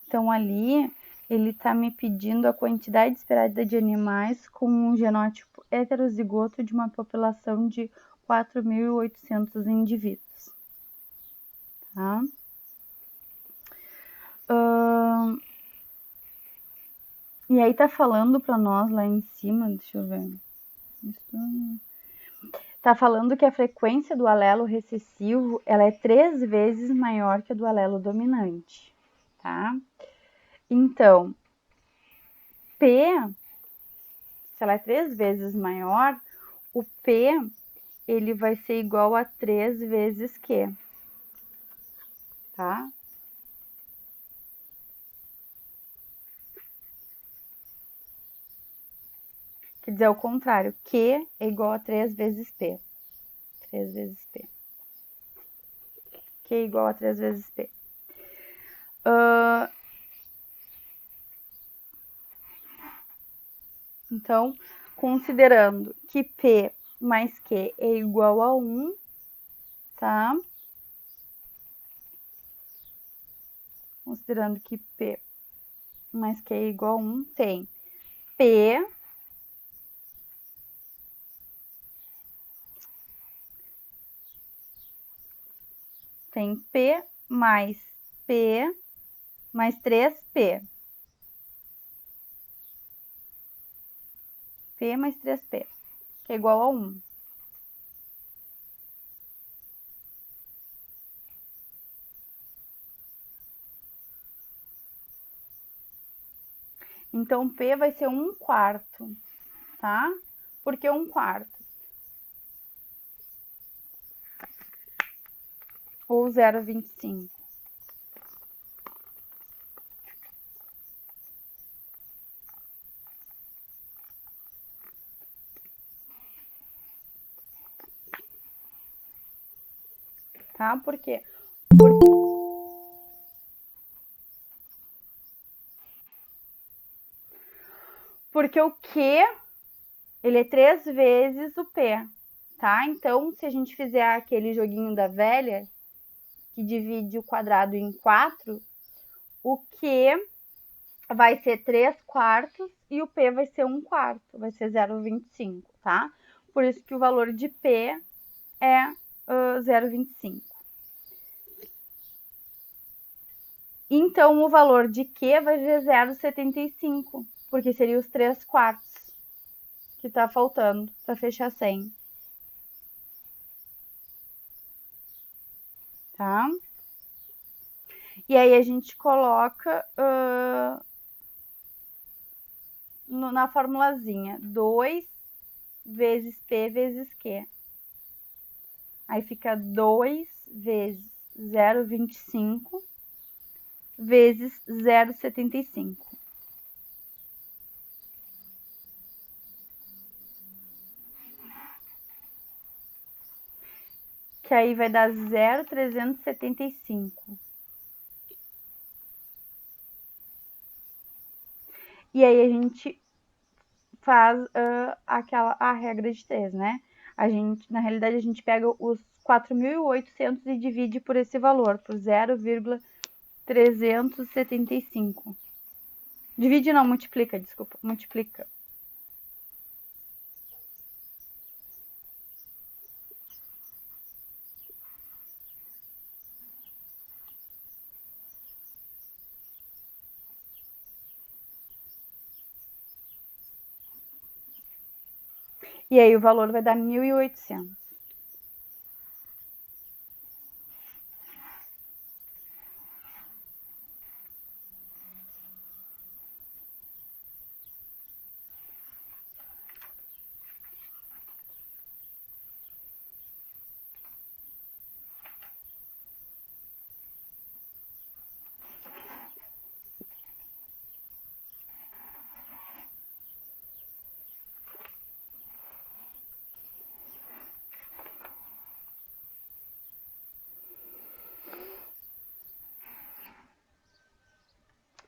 Então, ali, ele está me pedindo a quantidade esperada de animais com um genótipo heterozigoto de uma população de 4.800 indivíduos. Tá? E aí tá falando para nós lá em cima, deixa eu ver. Tá falando que a frequência do alelo recessivo, ela é 3 vezes maior que a do alelo dominante, tá? Então, P, se ela é 3 vezes maior, o P, ele vai ser igual a 3 vezes Q, tá? Quer dizer, ao contrário, Q é igual a 3 vezes P. 3 vezes P. Q é igual a 3 vezes P. Então, considerando que P mais Q é igual a 1, tá? Considerando que P mais Q é igual a 1, tem P mais P mais 3P. P mais 3P, que é igual a 1. Então, P vai ser 1/4, tá? Por que 1/4? Ou 0,25. Tá? Por quê? Porque o Q, ele é 3 vezes o P, tá? Então, se a gente fizer aquele joguinho da velha, que divide o quadrado em 4, o Q vai ser 3/4 e o P vai ser 1/4, vai ser 0,25, tá? Por isso que o valor de P é 0,25. Então, o valor de Q vai ser 0,75, porque seria os 3/4 que tá faltando para fechar 100. Tá? E aí a gente coloca na formulazinha 2 vezes P vezes Q. Aí fica 2 vezes 0,25 vezes 0,75. Que aí vai dar 0,375. E aí a gente faz a regra de 3, né? Na realidade, a gente pega os 4.800 e divide por esse valor, por 0,375. Divide não, multiplica, desculpa, multiplica. E aí o valor vai dar 1.800.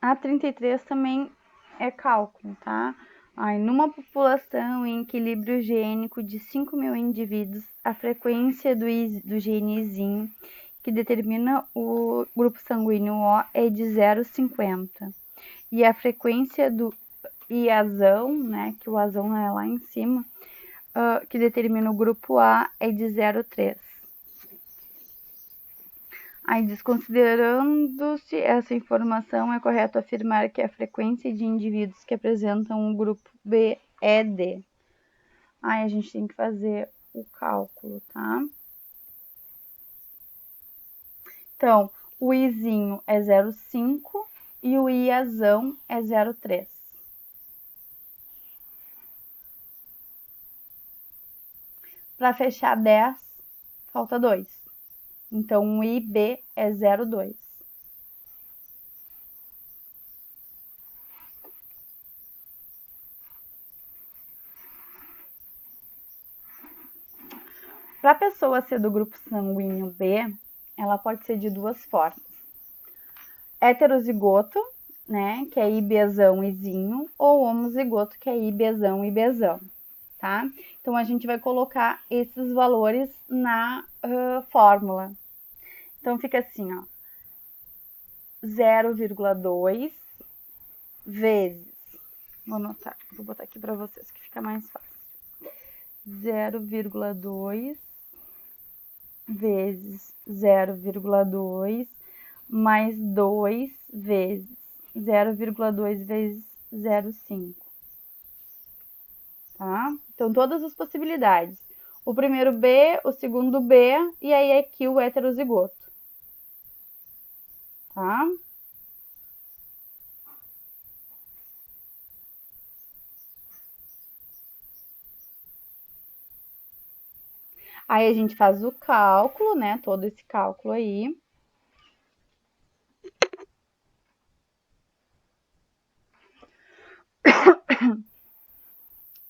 A 33 também é cálculo, tá? Aí, numa população em equilíbrio gênico de 5.000 indivíduos, a frequência do gene izinho, que determina o grupo sanguíneo O, é de 0,50. E a frequência do iazão, né, que o azão é lá em cima, que determina o grupo A, é de 0,3. Aí, desconsiderando-se essa informação, é correto afirmar que a frequência de indivíduos que apresentam o grupo B é D. Aí, a gente tem que fazer o cálculo, tá? Então, o Izinho é 0,5 e o Iazão é 0,3. Para fechar 10, falta 2. Então, o IB é 0,2. Para a pessoa ser do grupo sanguíneo B, ela pode ser de duas formas. Heterozigoto, né, que é IBzão Izinho, ou homozigoto, que é IBzão Ibzão, tá? Então, a gente vai colocar esses valores na fórmula. Então, fica assim, ó, 0,2 vezes, vou botar aqui para vocês que fica mais fácil. 0,2 vezes 0,2 mais 2 vezes 0,2 vezes 0,5. Tá? Então, todas as possibilidades. O primeiro B, o segundo B, e aí aqui o heterozigoto. Tá? Aí a gente faz o cálculo, né? Todo esse cálculo aí.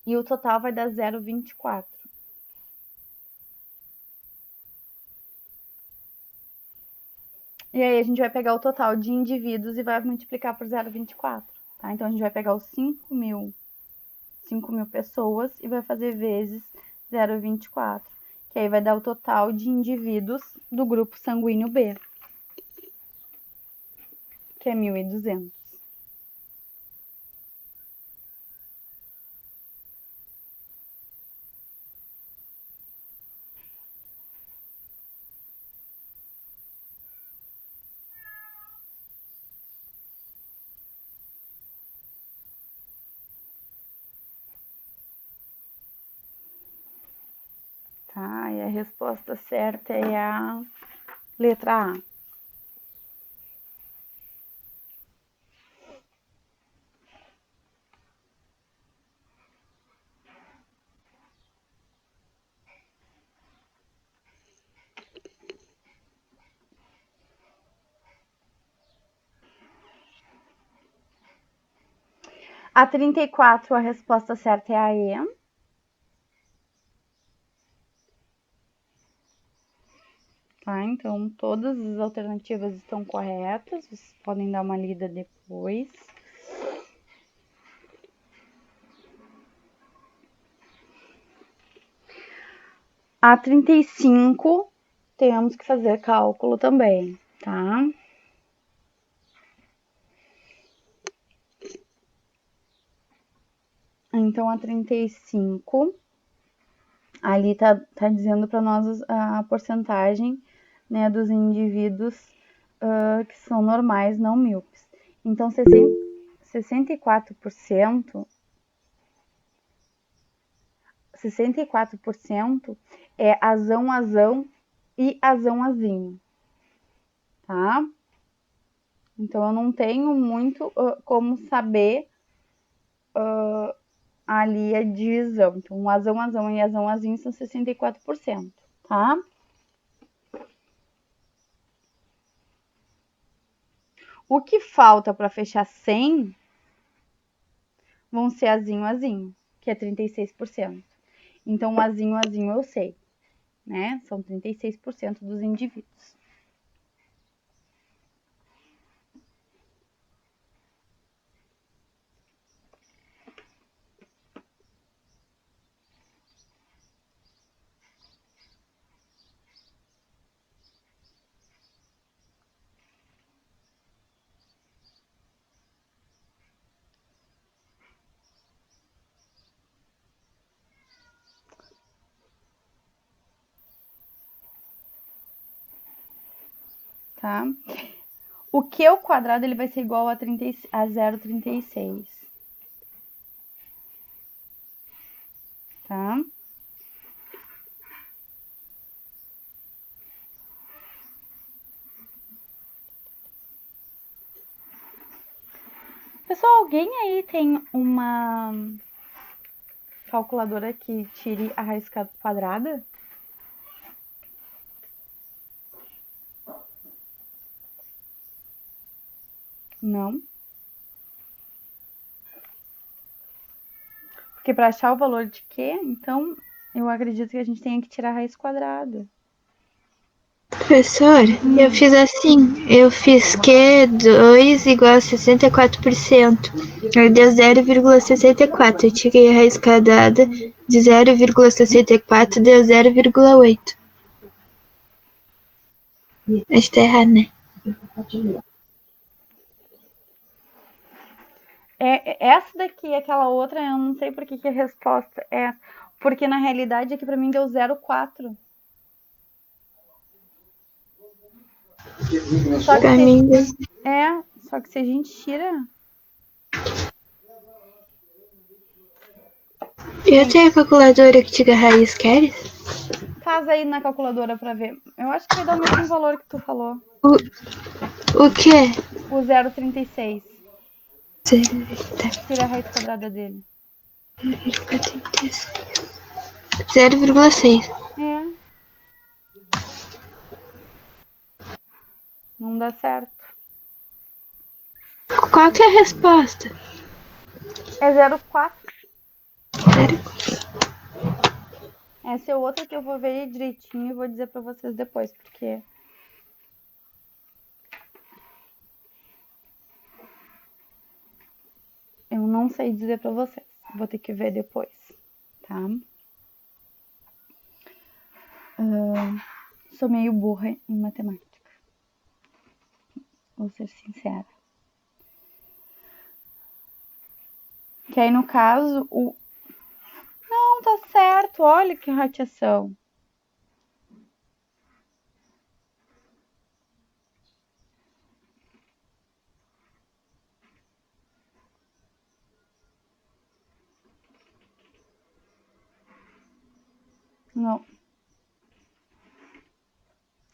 E o total vai dar 0,24. E aí a gente vai pegar o total de indivíduos e vai multiplicar por 0,24. Tá? Então a gente vai pegar os 5.000 pessoas e vai fazer vezes 0,24. Que aí vai dar o total de indivíduos do grupo sanguíneo B, que é 1.200. Tá? E a resposta certa é a letra A. A 34, a resposta certa é a E. Tá? Então, todas as alternativas estão corretas. Vocês podem dar uma lida depois. A 35, temos que fazer cálculo também, tá? Então, a 35, ali tá dizendo para nós a porcentagem, né, dos indivíduos que são normais, não míopes. Então, 64% é azão e azão-azinho, tá? Então, eu não tenho muito como saber ali a divisão. Então, o azão e azão-azinho são 64%, tá? O que falta para fechar 100 vão ser azinho, que é 36%. Então, o azinho eu sei, né? São 36% dos indivíduos. tá? O Q ao quadrado ele vai ser igual a 0,36, tá? Pessoal, alguém aí tem uma calculadora que tire a raiz quadrada? Não? Porque para achar o valor de Q, então eu acredito que a gente tenha que tirar a raiz quadrada. Professor, eu fiz assim, eu fiz Q2 igual a 64%. Aí deu 0,64. Eu tirei a raiz quadrada de 0,64, deu 0,8. Acho que tá errado, né? Essa daqui e aquela outra, eu não sei por que a resposta é. Porque na realidade aqui para mim deu 0,4. Só Pra que mim, deu... só que se a gente tira. Eu tenho a calculadora que tira a raiz, queres? Faz aí na calculadora para ver. Eu acho que vai dar o mesmo valor que tu falou. O quê? O 0,36. Tá. Tira a raiz quadrada dele. 0,6. É. Não dá certo. Qual que é a resposta? É 0,4. 0,4. Essa é outra que eu vou ver direitinho e vou dizer para vocês depois, porque eu não sei dizer para vocês. Vou ter que ver depois, tá? Sou meio burra em matemática. Vou ser sincera. Que aí, no caso, Não, tá certo. Olha que rateação. Não.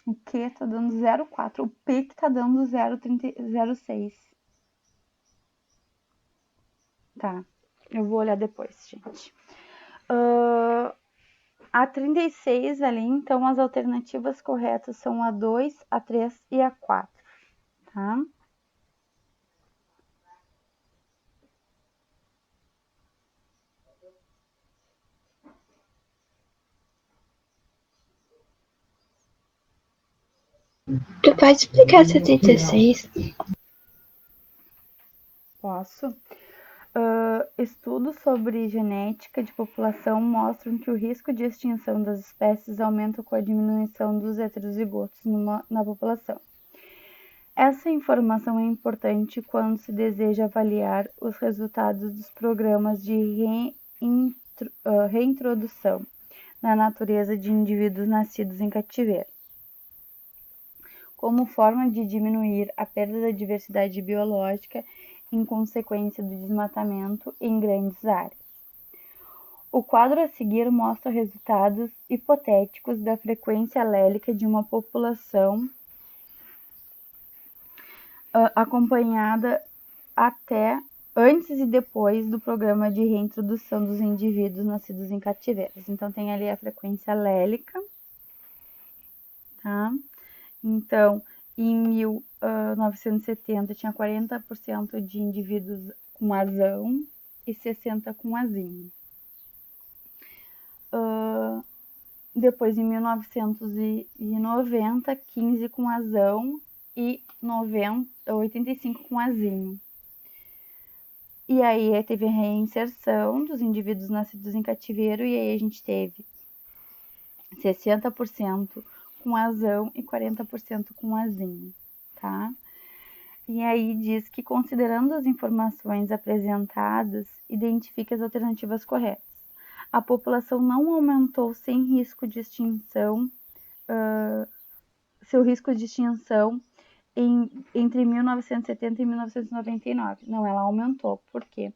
O Q tá dando 0,4. O P que tá dando 0,6. Tá. Eu vou olhar depois, gente. A 36 ali, então, as alternativas corretas são a 2, a 3 e a 4, tá? Tu pode explicar 76? Posso? Estudos sobre genética de população mostram que o risco de extinção das espécies aumenta com a diminuição dos heterozigotos na população. Essa informação é importante quando se deseja avaliar os resultados dos programas de reintrodução na natureza de indivíduos nascidos em cativeiro, como forma de diminuir a perda da diversidade biológica em consequência do desmatamento em grandes áreas. O quadro a seguir mostra resultados hipotéticos da frequência alélica de uma população acompanhada até antes e depois do programa de reintrodução dos indivíduos nascidos em cativeiros. Então, tem ali a frequência alélica, tá? Então, em 1970, tinha 40% de indivíduos com azão e 60% com azinho. Depois, em 1990, 15 com azão e 85 com azinho. E aí teve a reinserção dos indivíduos nascidos em cativeiro, e aí a gente teve 60% com azão e 40% com azinho, tá? E aí diz que, considerando as informações apresentadas, identifica as alternativas corretas. A população não aumentou sem risco de extinção, seu risco de extinção entre 1970 e 1999. Não, ela aumentou. Por quê?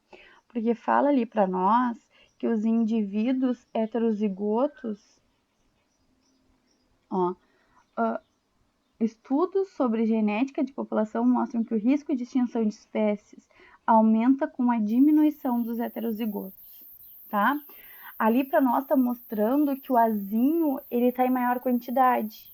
Porque fala ali para nós que os indivíduos heterozigotos, estudos sobre genética de população mostram que o risco de extinção de espécies aumenta com a diminuição dos heterozigotos, tá? Ali para nós está mostrando que o azinho ele está em maior quantidade.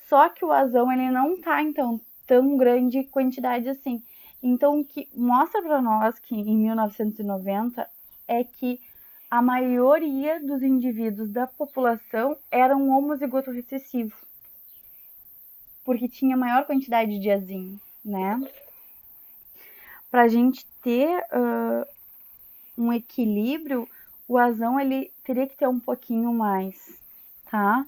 Só que o azão ele não está então tão grande quantidade assim. Então o que mostra para nós que em 1990 é que a maioria dos indivíduos da população eram homozigoto recessivo, porque tinha maior quantidade de azinho, né? Para a gente ter um equilíbrio, o azão ele teria que ter um pouquinho mais, tá?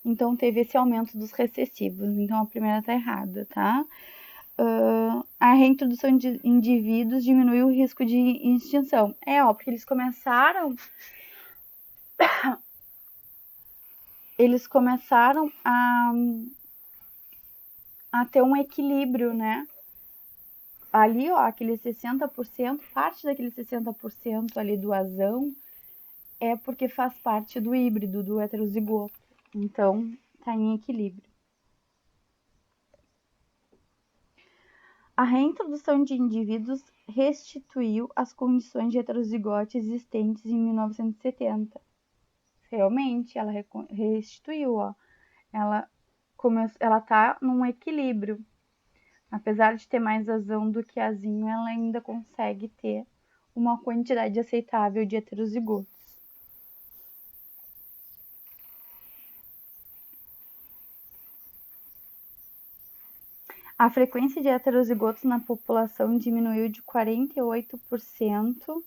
Então teve esse aumento dos recessivos. Então a primeira tá errada, tá? A reintrodução de indivíduos diminuiu o risco de extinção. Porque eles começaram a ter um equilíbrio, né? Ali, aquele 60%, parte daquele 60% ali do azão é porque faz parte do híbrido, do heterozigoto. Então, tá em equilíbrio. A reintrodução de indivíduos restituiu as condições de heterozigote existentes em 1970. Realmente, ela restituiu, Ela tá num equilíbrio. Apesar de ter mais azão do que azinho, ela ainda consegue ter uma quantidade aceitável de heterozigotos. A frequência de heterozigotos na população diminuiu de 48%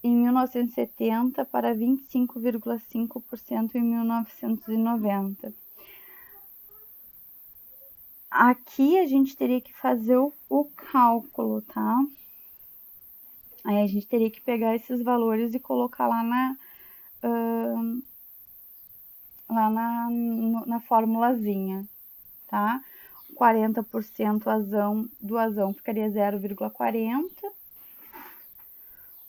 em 1970 para 25,5% em 1990. Aqui a gente teria que fazer o cálculo, tá? Aí a gente teria que pegar esses valores e colocar lá na formulazinha, tá? 40% do azão ficaria 0,40,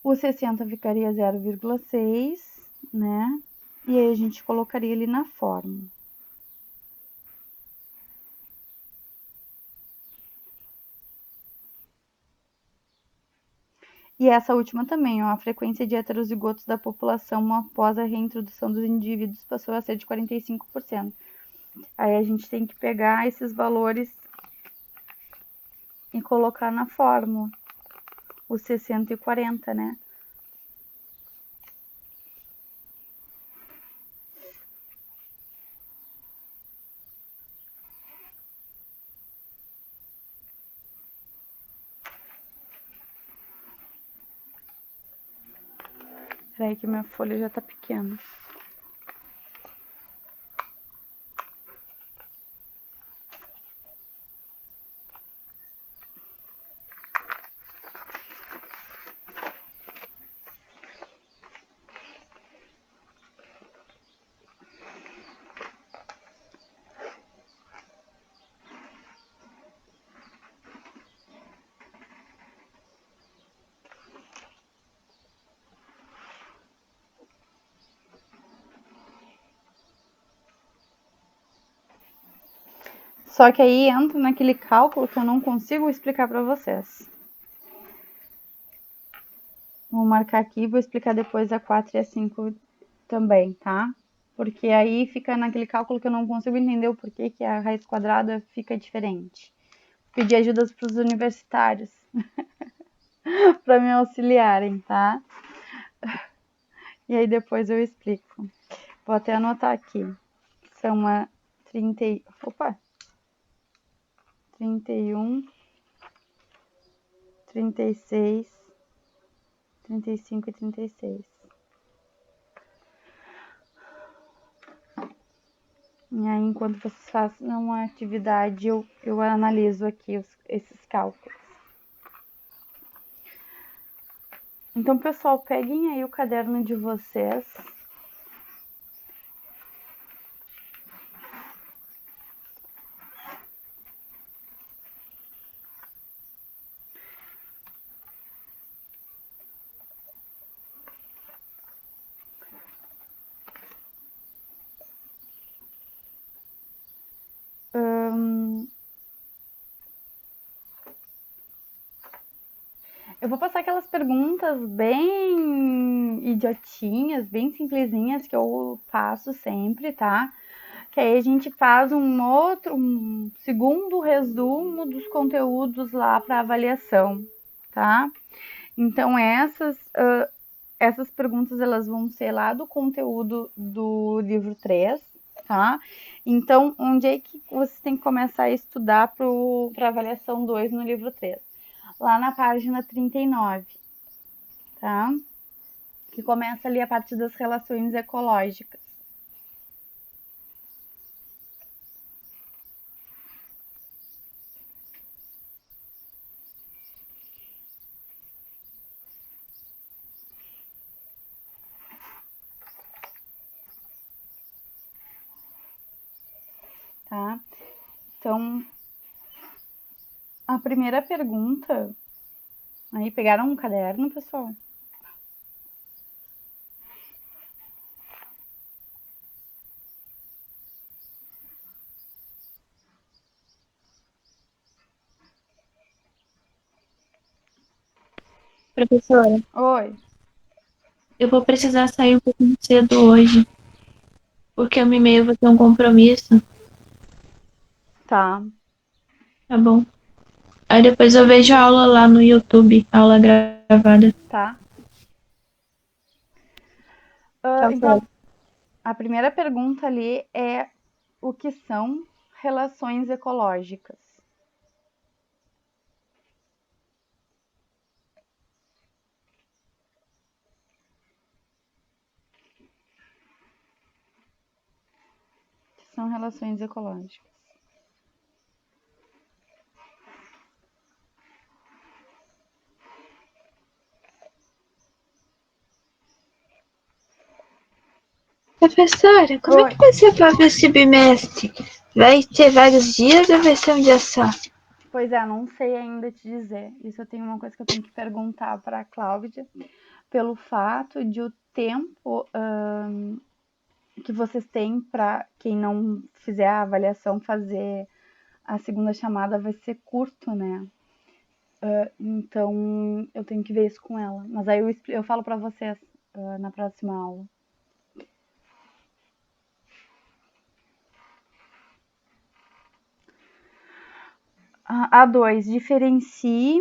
o 60 ficaria 0,6, né? E aí a gente colocaria ele na fórmula. E essa última também, a frequência de heterozigotos da população após a reintrodução dos indivíduos passou a ser de 45%. Aí a gente tem que pegar esses valores e colocar na fórmula, os 60 e 40, né? Peraí que minha folha já tá pequena. Só que aí entra naquele cálculo que eu não consigo explicar para vocês. Vou marcar aqui e vou explicar depois a 4 e a 5 também, tá? Porque aí fica naquele cálculo que eu não consigo entender o porquê que a raiz quadrada fica diferente. Pedir ajudas para os universitários para me auxiliarem, tá? E aí depois eu explico. Vou até anotar aqui. São 31, 36, 35 e 36. E aí, enquanto vocês fazem uma atividade, eu analiso aqui esses cálculos. Então, pessoal, peguem aí o caderno de vocês. Eu vou passar aquelas perguntas bem idiotinhas, bem simplesinhas que eu faço sempre, tá? Que aí a gente faz um segundo resumo dos conteúdos lá para avaliação, tá? Então essas perguntas elas vão ser lá do conteúdo do livro 3, tá? Então, onde é que você tem que começar a estudar para avaliação 2 no livro 3? Lá na página 39, tá? Que começa ali a partir das relações ecológicas. Tá? Então, a primeira pergunta. Aí, pegaram um caderno, pessoal? Professora, Oi. eu vou precisar sair um pouco cedo hoje, porque eu e-mail vou ter um compromisso, Tá. tá bom? Aí depois eu vejo a aula lá no YouTube, aula gravada. Tá. Tchau, Então, tchau. a primeira pergunta ali é o que são relações ecológicas? O que são relações ecológicas? Professora, como é Oi. que vai ser a prova esse bimestre? Vai ter vários dias ou vai ser um dia só? Pois é, não sei ainda te dizer. Isso eu tenho uma coisa que eu tenho que perguntar para a Cláudia, pelo fato de o tempo que vocês têm para quem não fizer a avaliação fazer a segunda chamada vai ser curto, né? Então eu tenho que ver isso com ela. Mas aí eu falo para vocês na próxima aula. A2, diferencie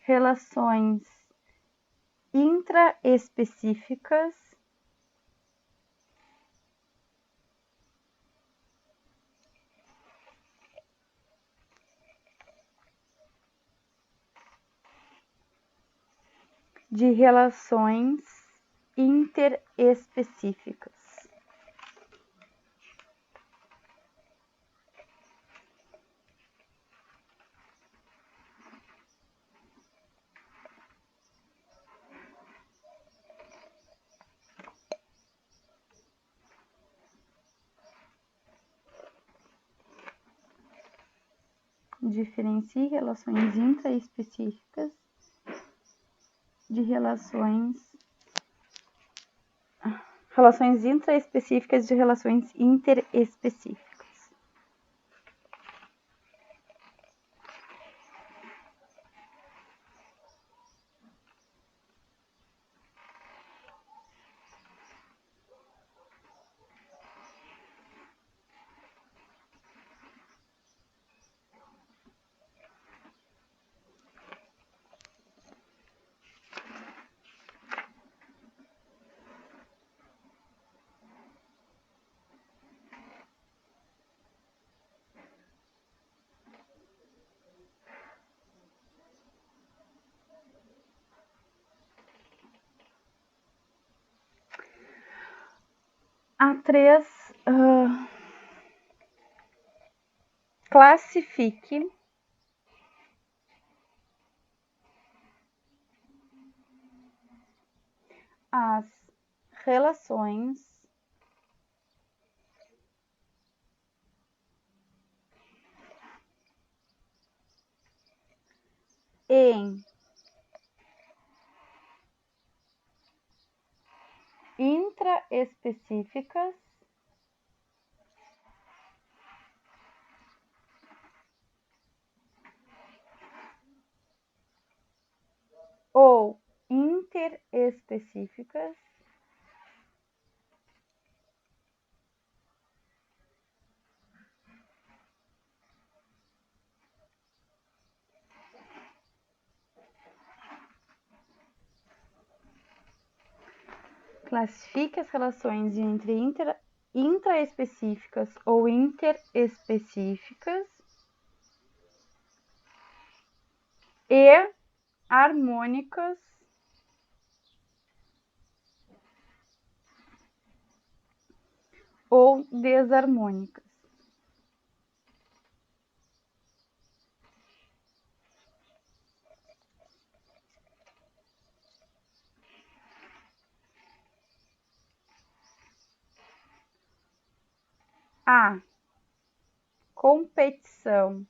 relações intraespecíficas de relações interespecíficas. Diferencie relações intraespecíficas de relações intraespecíficas de relações interespecíficas. A3, classifique as relações em intraespecíficas ou interespecíficas, classifique as relações entre intraespecíficas ou interespecíficas e harmônicas ou desarmônicas. A. Competição.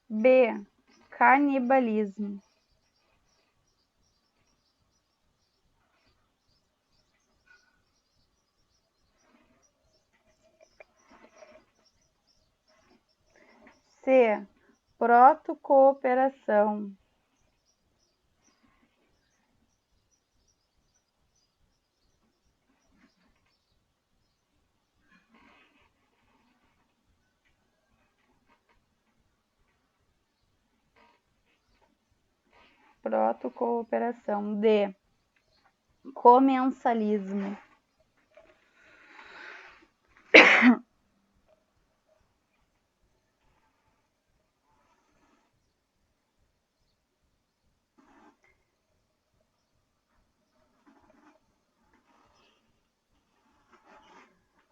B. Canibalismo. C. Protocooperação. Protocooperação. D. Comensalismo.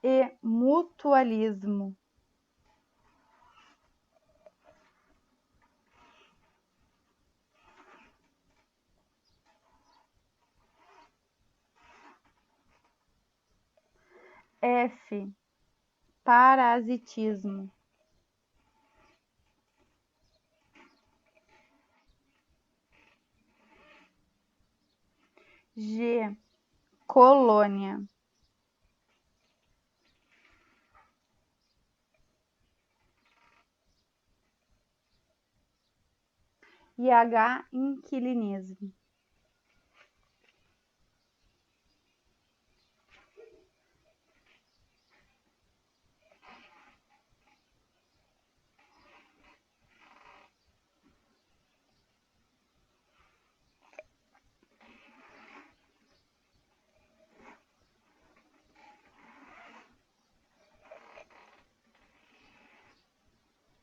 E. Mutualismo. F. Parasitismo. G. Colônia. E H. Inquilinismo.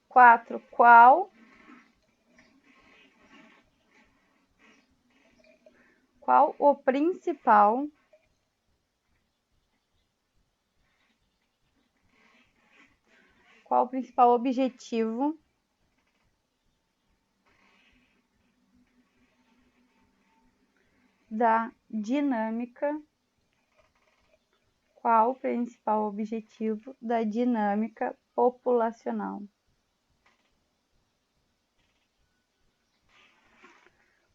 Quatro. Qual o principal objetivo da dinâmica? Qual o principal objetivo da dinâmica populacional?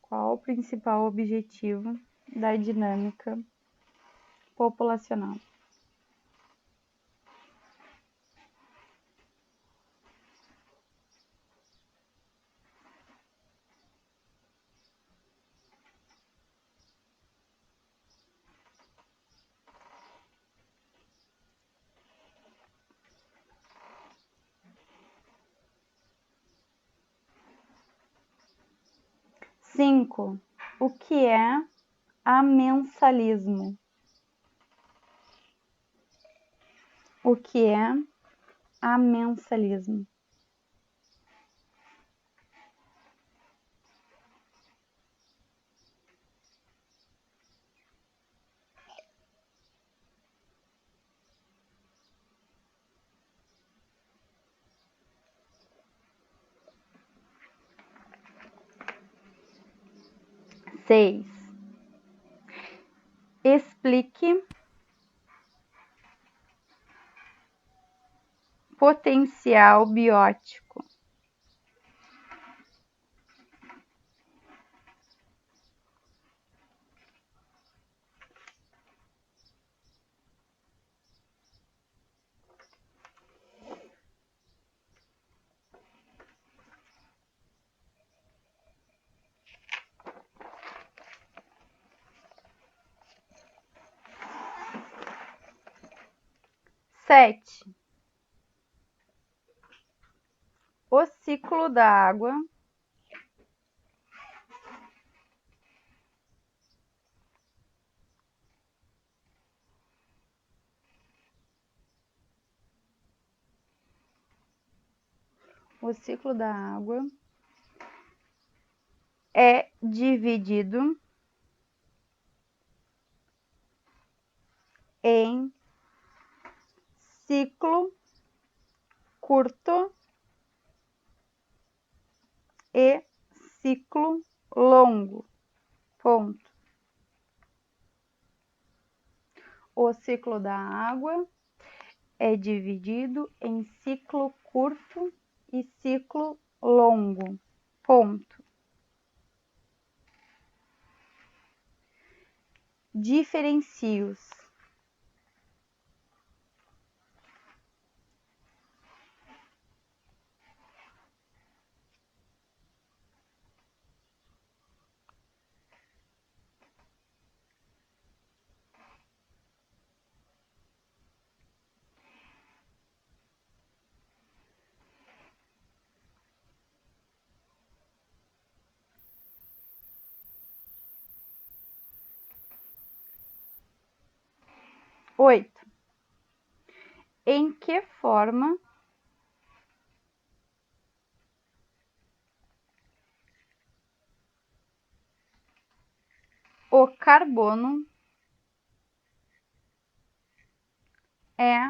Qual o principal objetivo da dinâmica populacional? Cinco. O que é amensalismo? O que é amensalismo? Seis. Explique potencial biótico. 7. O ciclo da água é dividido em ciclo curto e ciclo longo. Ponto. O ciclo da água é dividido em ciclo curto e ciclo longo. Ponto. Diferencios. Oito. Em que forma o carbono é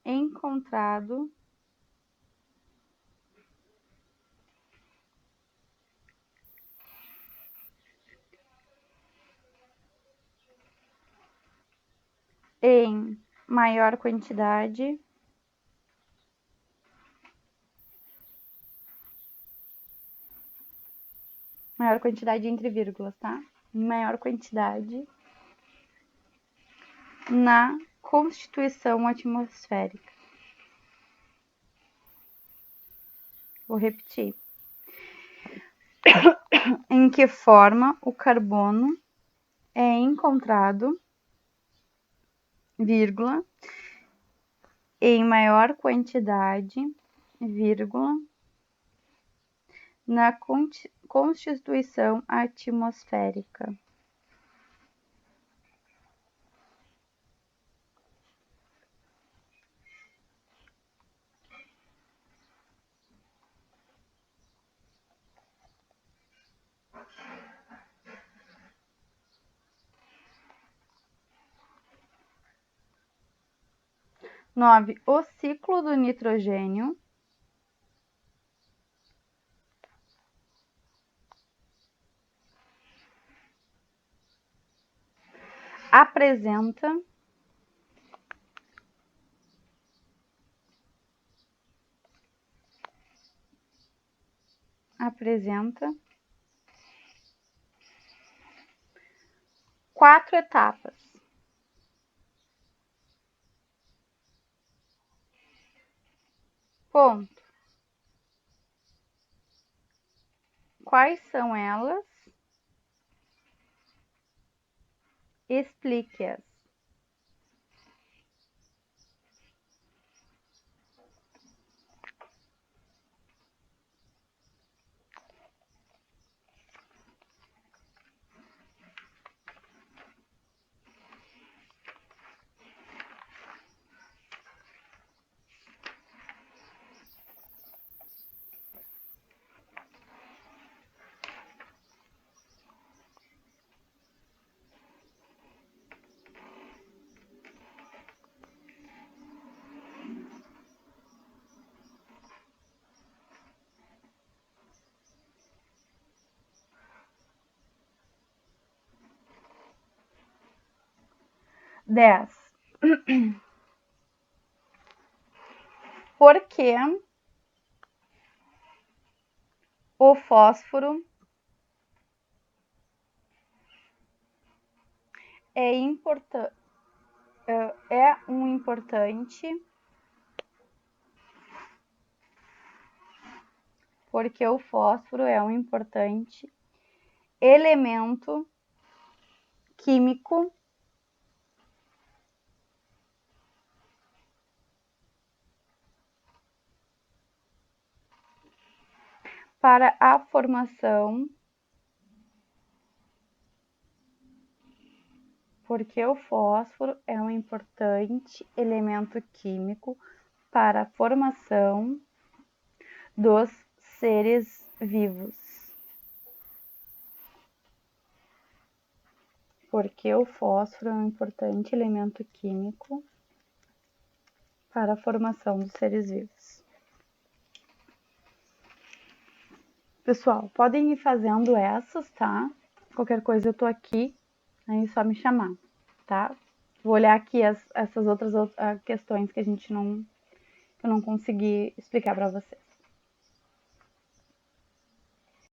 encontrado em maior quantidade entre vírgulas, tá? Maior quantidade na constituição atmosférica. Vou repetir. Em que forma o carbono é encontrado, vírgula, em maior quantidade, vírgula, na constituição atmosférica. Nove. O ciclo do nitrogênio apresenta quatro etapas. Ponto. Quais são elas? Explique-as. Dez. Por que o fósforo é um importante elemento químico para a formação, porque o fósforo é um importante elemento químico para a formação dos seres vivos. Porque o fósforo é um importante elemento químico para a formação dos seres vivos. Pessoal, podem ir fazendo essas, tá? Qualquer coisa eu tô aqui, aí é só me chamar, tá? Vou olhar aqui essas outras questões que eu não consegui explicar para vocês.